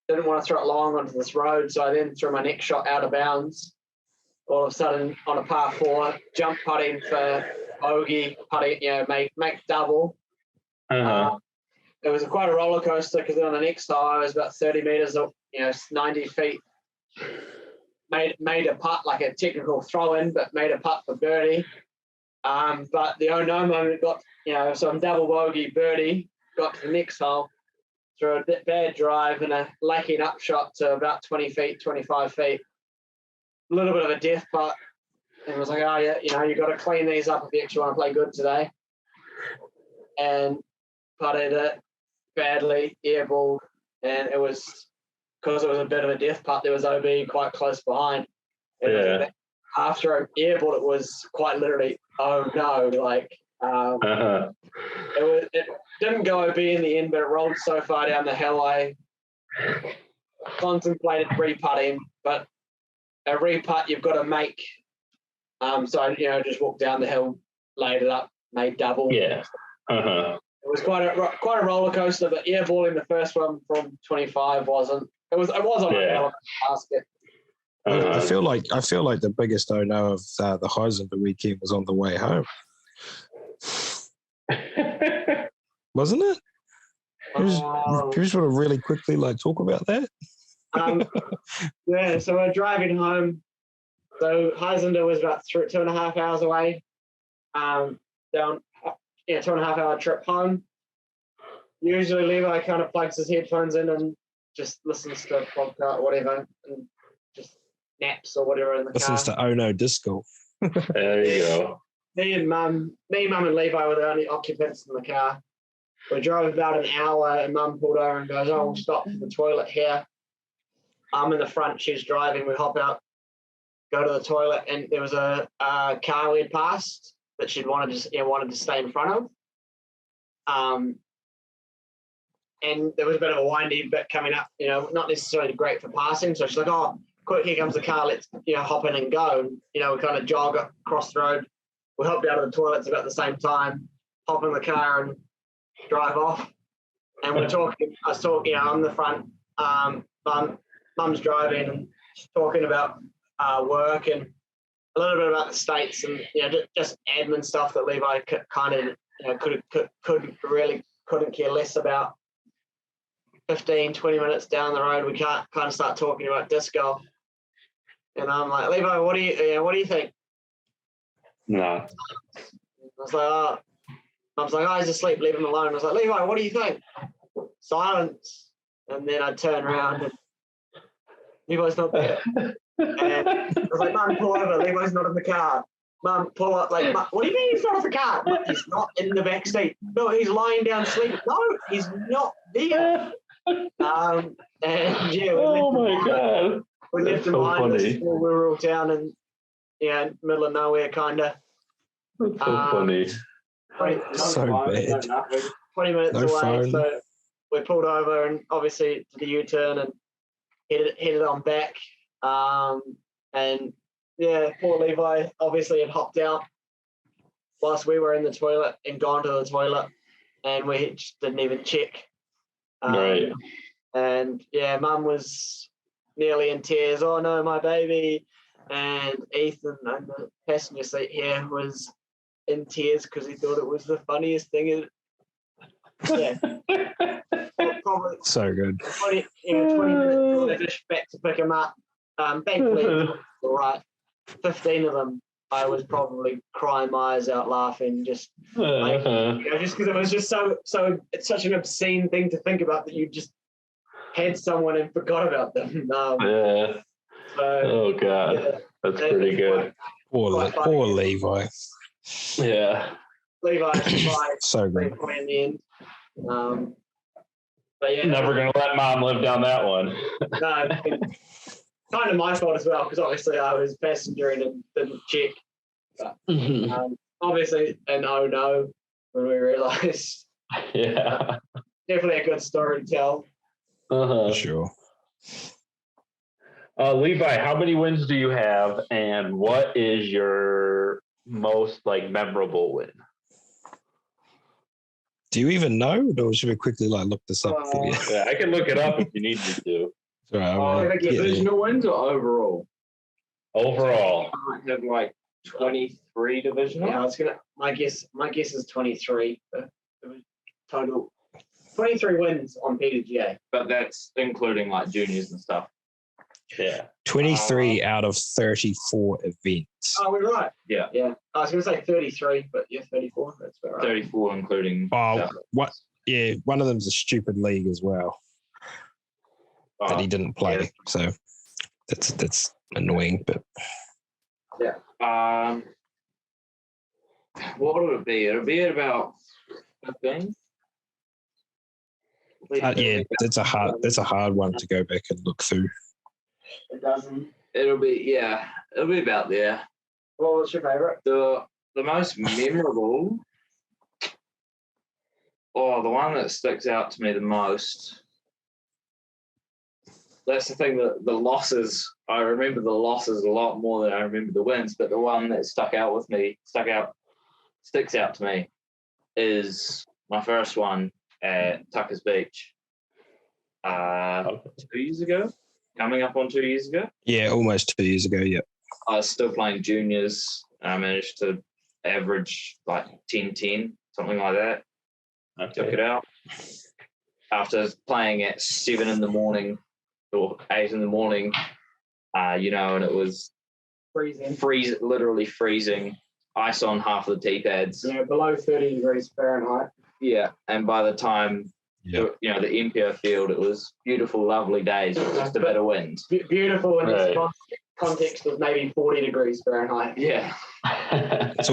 Didn't want to throw it long onto this road, so I then threw my next shot out of bounds. All of a sudden, on a par 4, jump putting for bogey, putting, make double. It was quite a roller coaster because on the next hole I was about 30 meters, 90 feet. Made a putt, like a technical throw in, but made a putt for birdie. But the oh no moment got, so I'm double bogey birdie. Got to the next hole, threw a bit bad drive and a lacking upshot to about 20 feet, 25 feet. A little bit of a death putt. And was like, oh yeah, you got to clean these up if you actually want to play good today. And putted it badly, airballed, and it was, because it was a bit of a death putt, there was OB quite close behind. And after I airballed, it was quite literally, oh no, like, it didn't go OB in the end, but it rolled so far down the hill I contemplated re-putting, but a re-putt you've got to make. So I just walked down the hill, laid it up, made double. It was quite a roller coaster, but airballing the first one from 25 wasn't. It was on a basket. I feel like the biggest oh-no of the Highlander weekend was on the way home. Wasn't it? You just want to really quickly talk about that? So we're driving home. So Highlander was about 2.5 hours away. Down 2.5 hour trip home. Usually Levi kind of plugs his headphones in and just listens to a podcast or whatever, and just naps or whatever in the car. Listens to Oh No Disc Golf. There you go. Me, Mum, and Levi were the only occupants in the car. We drove about an hour, and Mum pulled over and goes, "Oh, we'll stop for the toilet here." I'm in the front, she's driving. We hop out, go to the toilet, and there was a car we had passed that she'd wanted to stay in front of. And there was a bit of a windy bit coming up, not necessarily great for passing. So she's like, "Oh, quick, here comes the car. Let's hop in and go." And, we kind of jog across the road. We hopped out of the toilets about the same time, hop in the car and drive off. And we're talking. I was talking, on the front. Mum's driving and talking about work and a little bit about the States and just admin stuff that Levi kind of couldn't care less about. 15, 20 minutes down the road, we can't kind of start talking about disc golf. And I'm like, "Levi, what do you think?" No. I was like, Mum's like, "Oh, he's asleep, leave him alone." I was like, "Levi, what do you think?" Silence. And then I turn around and Levi's not there. And I was like, "Mum, pull over. Levi's not in the car." Mum, pull up. Like, "What do you mean he's not in the car?" "He's not in the back seat." "No, he's lying down sleeping." "No, he's not there." God. We left him behind us. We were all down in middle of nowhere, kind of. That's so funny. So bad. 20 minutes No away, phone. so we pulled over and obviously did the U-turn and headed on back. And poor Levi obviously had hopped out. whilst we were in the toilet and gone to the toilet, and we just didn't even check. Right. And yeah, Mum was nearly in tears. Oh no, my baby. And Ethan on the passenger seat here was in tears because he thought it was the funniest thing. Yeah. Probably So good. 20 minutes back to pick him up. Thankfully, it was all right. 15 of them, I was probably crying my eyes out laughing, just like, just because it was just so. It's such an obscene thing to think about that you just had someone and forgot about them. Yeah. So, Oh God, yeah, that's pretty good. Poor Levi. Yeah. Levi tried So good. in the end. But yeah, Never gonna let Mom live down that one. No, kind of my fault as well because obviously I was passenger and didn't check. But, obviously, and oh no, when we realised. Yeah. Definitely a good story to tell. For sure. Levi, how many wins do you have, and what is your most memorable win? Do you even know, or should we quickly look this up for you? Yeah, I can look it up if you need me to. Right, divisional wins or overall? Overall, I might have 23 divisional. Yeah, I was gonna. My guess is 23. But it was total 23 wins on PDGA. But that's including juniors and stuff. yeah. 23 out of 34 events. Oh, we're right. Yeah. Yeah. I was gonna say 33, but yeah, 34. That's about right. 34 including. Oh, what? Yeah, one of them's a stupid league as well that he didn't play. Yeah. So that's annoying, but yeah. What would it be? It'll be at about 15. yeah, that's a hard one to go back and look through. It doesn't. It'll be about there. What was your favourite? The most memorable, the one that sticks out to me the most. That's the thing, that the losses, I remember the losses a lot more than I remember the wins, but the one that sticks out to me is my first one at Tucker's Beach 2 years ago, coming up on 2 years ago. Yeah, almost 2 years ago, yeah. I was still playing juniors. I managed to average 10-10, something like that. I took it out. After playing at 7 in the morning or 8 in the morning, and it was literally freezing, ice on half of the tee pads. Below 30 degrees Fahrenheit. Yeah, and by the time, the MPO field, it was beautiful, lovely days with just a bit of wind. Beautiful in this context of maybe 40 degrees Fahrenheit. Yeah. It's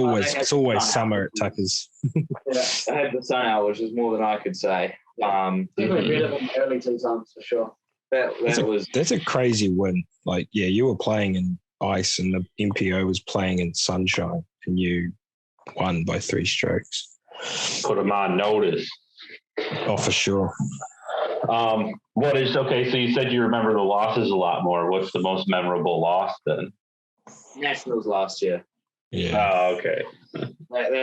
always summer at Tucker's. Yeah, I had the sun out, which is more than I could say. Definitely better than the early 2000s for sure. That's a crazy win. You were playing in ice and the MPO was playing in sunshine and you won by 3 strokes. Put them on notice. Oh, for sure. So you said you remember the losses a lot more. What's the most memorable loss then? Nationals last year. Yeah. Oh, okay.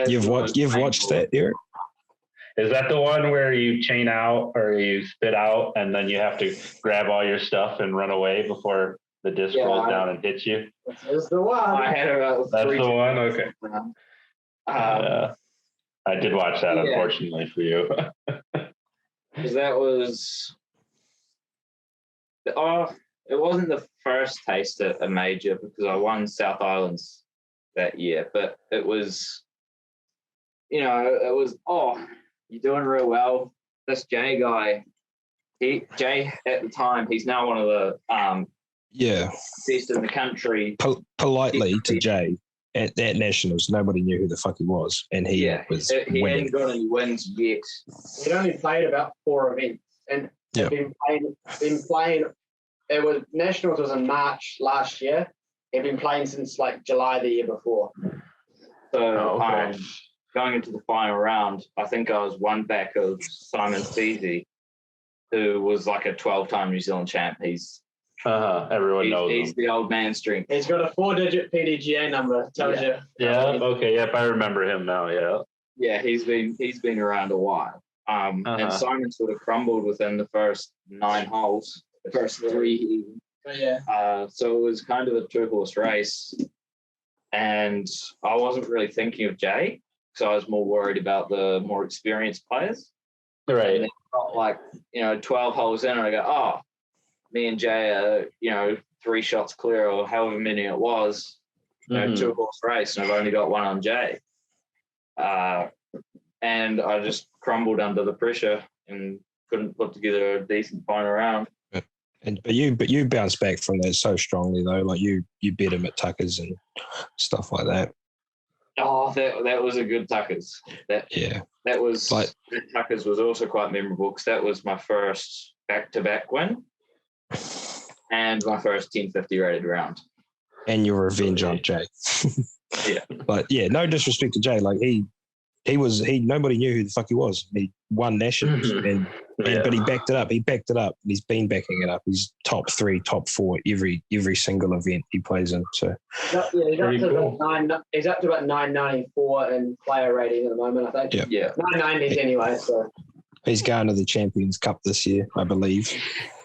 You've watched that, Eric? Is that the one where you chain out or you spit out and then you have to grab all your stuff and run away before the disc rolls down and hits you? That's the one. I had That's the one? Okay. I did watch that, unfortunately for you. Because that was... it wasn't the first taste at a major because I won South Islands that year, but it was... you're doing real well. This Jay guy, Jay at the time, he's now one of the best in the country. Politely to Jay, at Nationals, nobody knew who the fuck he was, and he was he winning. hadn't got any wins yet. He'd only played about 4 events, and been playing. It was Nationals was in March last year. He'd been playing since July the year before. So going into the final round, I think I was one back of Simon Feasy, who was a 12-time New Zealand champ. He's Everyone knows He's him. the old man string. He's got a 4-digit PDGA number. Tells you. Yeah. Okay. Yep. I remember him now. Yeah. Yeah, he's been around a while. And Simon sort of crumbled within the first 9 holes, the first 3. Yeah. So it was kind of a 2-horse race, and I wasn't really thinking of Jay, so I was more worried about the more experienced players. Right. And then got like 12 holes in, and I go, oh, me and Jay are 3 shots clear, or however many it was. 2-horse race, and I've only got 1 on Jay. And I just crumbled under the pressure and couldn't put together a decent final round. But you bounced back from that so strongly though. Like you beat him at Tuckers and stuff like that. Oh, that was a good Tuckers. That was like Tuckers was also quite memorable because that was my first back-to-back win and my first 1050 rated round. And your revenge on Jay. Yeah. But yeah, no disrespect to Jay. Like nobody knew who the fuck he was. He won nationals but he backed it up. He backed it up. And he's been backing it up. He's top 3, top 4 every single event he plays in. So he's up to about 994 in player rating at the moment, I think. Yeah. 990s anyway, so he's going to the Champions Cup this year, I believe.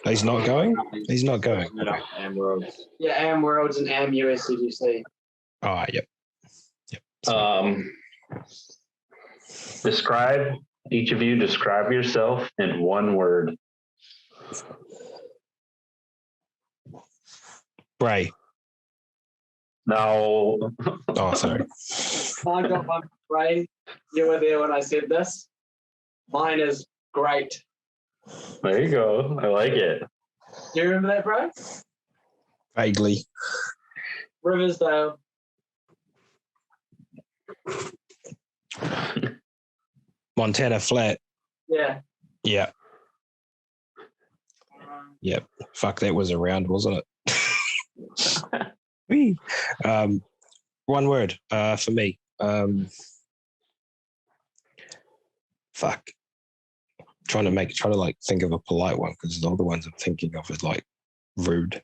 He's not going? He's not going. Am Worlds. Yeah, Am Worlds and Am USCGC. Oh, yep. Each of you describe yourself in 1 word. Bray. No. Oh, sorry. I got one, Bray. You were there when I said this. Mine is great. There you go. I like it. Do you remember that, Bray? Vaguely. Riversdale. Montana Flat. Yeah. Yeah. Yep. Fuck, that was around, wasn't it? Whee. 1 word for me. Fuck. Trying to like think of a polite one because all the ones I'm thinking of is like rude.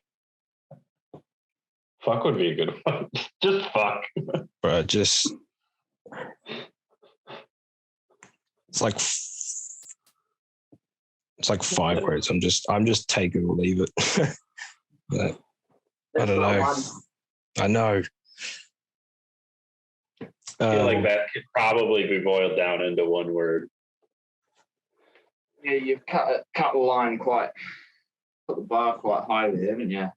Fuck would be a good one. Just fuck. Bro, it's like 5 words. I'm just take it or leave it. But I don't know. I know. I feel like that could probably be boiled down into 1 word. Yeah, you've cut the line put the bar quite high there, haven't you?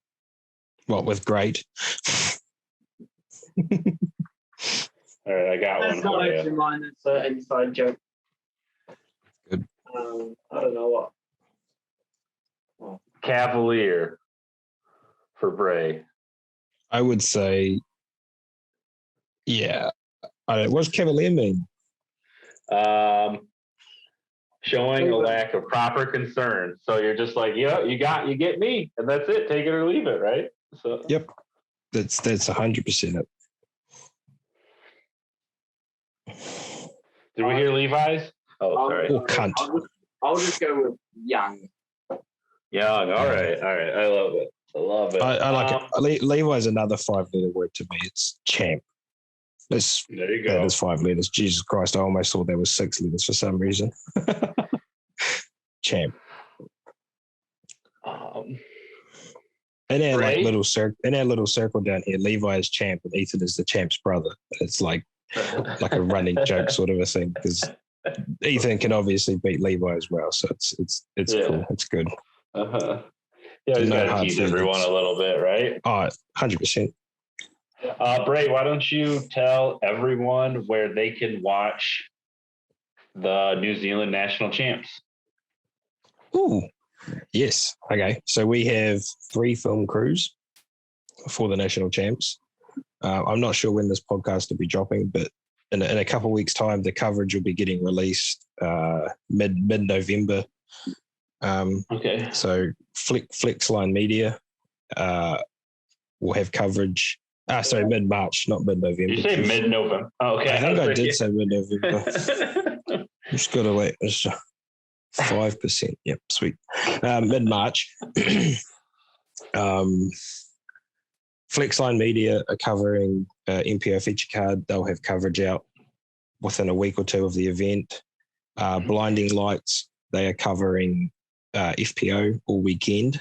What with great? All right, I got That's one not for actually you. mine. It's an inside joke. Good. I don't know what. Cavalier for Bray. I would say, yeah. What's Cavalier mean? Showing a lack of proper concern. So you're just like, yeah, you get me, and that's it. Take it or leave it, right? So Yep. That's 100% it. Did we hear Levi's? Oh, sorry. Or cunt. I'll just go with young. Young. All right. I love it. I like it. Levi's another 5-letter word to me. It's champ. There you go. That is 5 letters. Jesus Christ, I almost thought that was 6 letters for some reason. Champ. In our like little circle down here, Levi is champ and Ethan is the champ's brother. It's like a running joke sort of a thing because Ethan can obviously beat Levi as well. So it's cool. It's good. Yeah, you got to tease everyone a little bit, right? Oh, 100%. Bray, why don't you tell everyone where they can watch the New Zealand national champs? Ooh, yes. Okay. So we have 3 film crews for the national champs. I'm not sure when this podcast will be dropping, but in a couple of weeks' time, the coverage will be getting released mid-November. Okay. So Flexline Media will have coverage. Mid-March, not mid-November. You say mid-November. Oh, okay. I think I did say mid-November. Just got to wait. 5%. Yep, sweet. Mid-March. Flexline Media are covering MPO feature card. They'll have coverage out within a week or two of the event. Blinding Lights, they are covering FPO all weekend.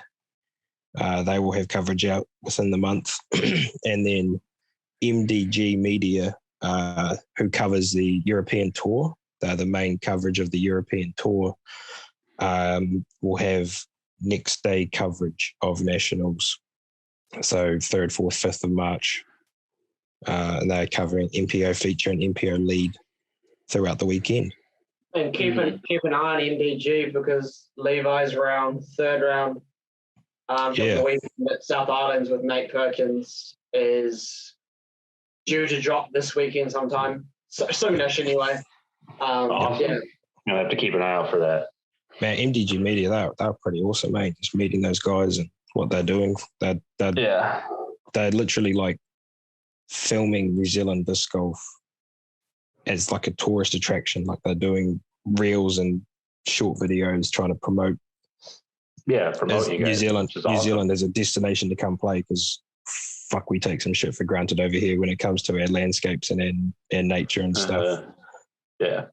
They will have coverage out within the month. And then MDG Media, who covers the European Tour, they're the main coverage of the European Tour, will have next day coverage of Nationals. So 3rd, 4th, 5th of March. And they're covering MPO feature and MPO lead throughout the weekend. And keep an eye on MDG because Levi's round, 3rd round of the weekend at South Islands with Nate Perkins is due to drop this weekend sometime. Soonish anyway. Awesome. Yeah. I'll have to keep an eye out for that. Man, MDG Media, they're pretty awesome, mate. Just meeting those guys and what they're doing. They're literally like filming New Zealand disc golf as like a tourist attraction. Like they're doing reels and short videos trying to promote you guys. New Zealand Awesome. as a destination to come play, because fuck, we take some shit for granted over here when it comes to our landscapes and nature and stuff. Yeah.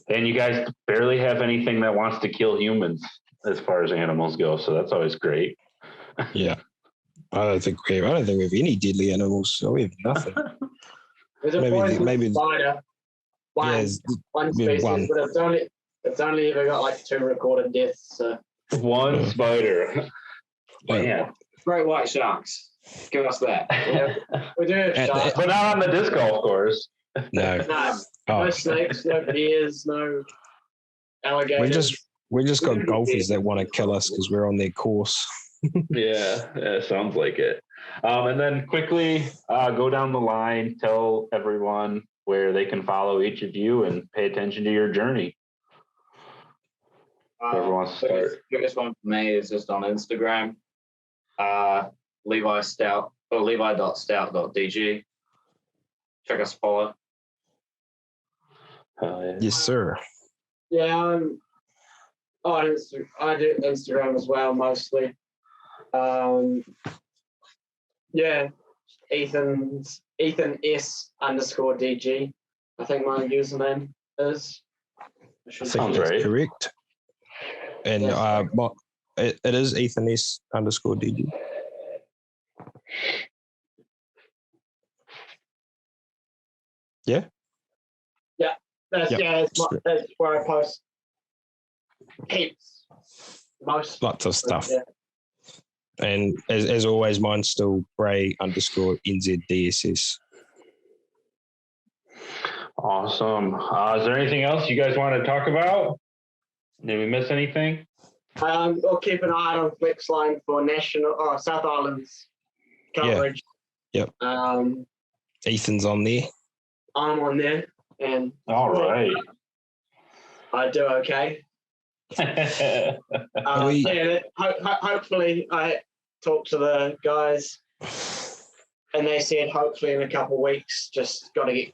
And you guys barely have anything that wants to kill humans as far as animals go, so that's always great. Yeah. I don't think we have any deadly animals. So we have nothing. There's a maybe spider. One species, one. but it's only ever got like 2 recorded deaths. So. One spider. Man. Great white sharks. Give us that. Yeah, we do have sharks. But not on the disc golf course. No. No snakes, no bears, no alligators. We just got golfers that want to kill us because we're on their course. Yeah, sounds like it. And then quickly go down the line, tell everyone where they can follow each of you and pay attention to your journey. Whoever wants to start. Biggest one for me is just on Instagram. Levi Stout or levi.stout.dg. Check us, follow. Yes, sir. Yeah, I do Instagram as well mostly. Yeah, Ethan S_DG. I think my username is. Sounds right. Correct. And Yes. it is Ethan S_DG. Yeah. Yeah, that's where I post heaps, Lots of stuff. Yeah. And as always, mine's still Bray_NZDSS. Awesome. Is there anything else you guys want to talk about? Did we miss anything? We'll keep an eye on Flexline for South Islands coverage. Yeah. Yep. Ethan's on there. I'm on there, and All right. I do okay. Hopefully, I talked to the guys, and they said hopefully in a couple of weeks, just got to get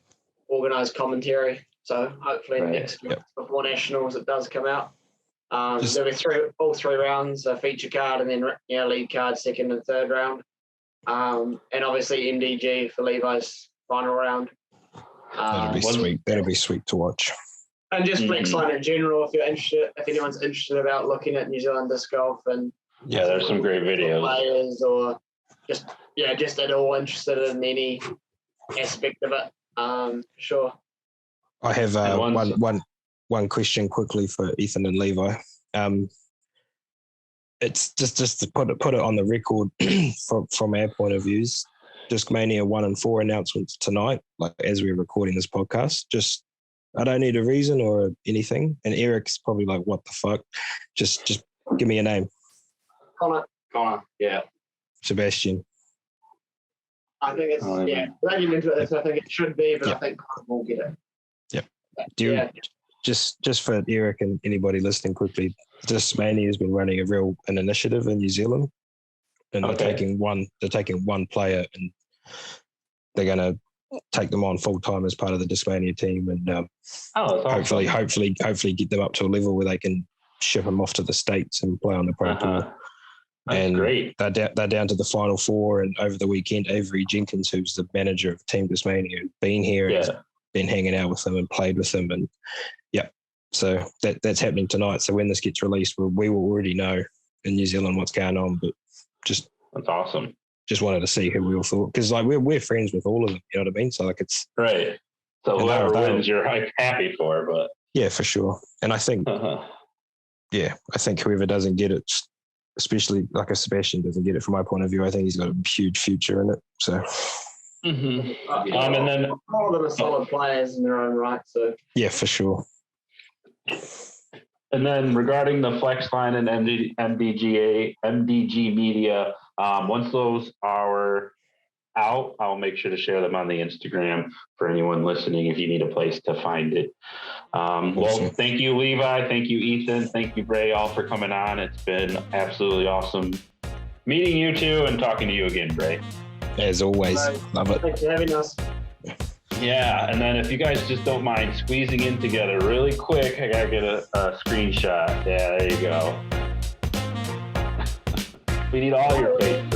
organised commentary. So hopefully next week before Nationals it does come out. There'll be all three rounds, a feature card, and then lead card, 2nd and 3rd round, and obviously MDG for Levi's final round. That'll be sweet. That'll be sweet to watch. And just Flexline in general, if you're interested, if anyone's interested about looking at New Zealand disc golf and there's some great videos. Players or just at all interested in any aspect of it. Sure. I have one question quickly for Ethan and Levi. It's just to put it on the record from our point of views. Discmania 1 and 4 announcements tonight, like as we're recording this podcast. Just I don't need a reason or anything. And Eric's probably like, what the fuck? Just give me a name. Connor, yeah. Sebastian. I think it's, without getting into it, I think it should be, but I think Connor will get it. Yep. Just for Eric and anybody listening quickly, Discmania has been running an initiative in New Zealand. And they're taking one player and they're going to take them on full time as part of the Discmania team, and hopefully get them up to a level where they can ship them off to the States and play on the Pro Tour. That's great. They're down to the final four, and over the weekend, Avery Jenkins, who's the manager of Team Tasmania, had been here and has been hanging out with them and played with them, and so that's happening tonight. So when this gets released, we will already know in New Zealand what's going on. But that's awesome. Just wanted to see who we all thought, because like we're friends with all of them. You know what I mean? So like it's right. So whoever wins, you're like happy for, but yeah, for sure. And I think I think whoever doesn't get it, especially like a Sebastian doesn't get it, from my point of view, I think he's got a huge future in it. So. And then all of them are solid players in their own right. So yeah, for sure. And then regarding the Flex line and MDG Media, once those are out, I'll make sure to share them on the Instagram for anyone listening if you need a place to find it. Well, thank you, Levi. Thank you, Ethan. Thank you, Bray, all for coming on. It's been absolutely awesome meeting you two and talking to you again, Bray. As always, love it. Thanks for having us. Yeah, and then if you guys just don't mind squeezing in together really quick, I gotta get a screenshot. Yeah, there you go. We need all your faces.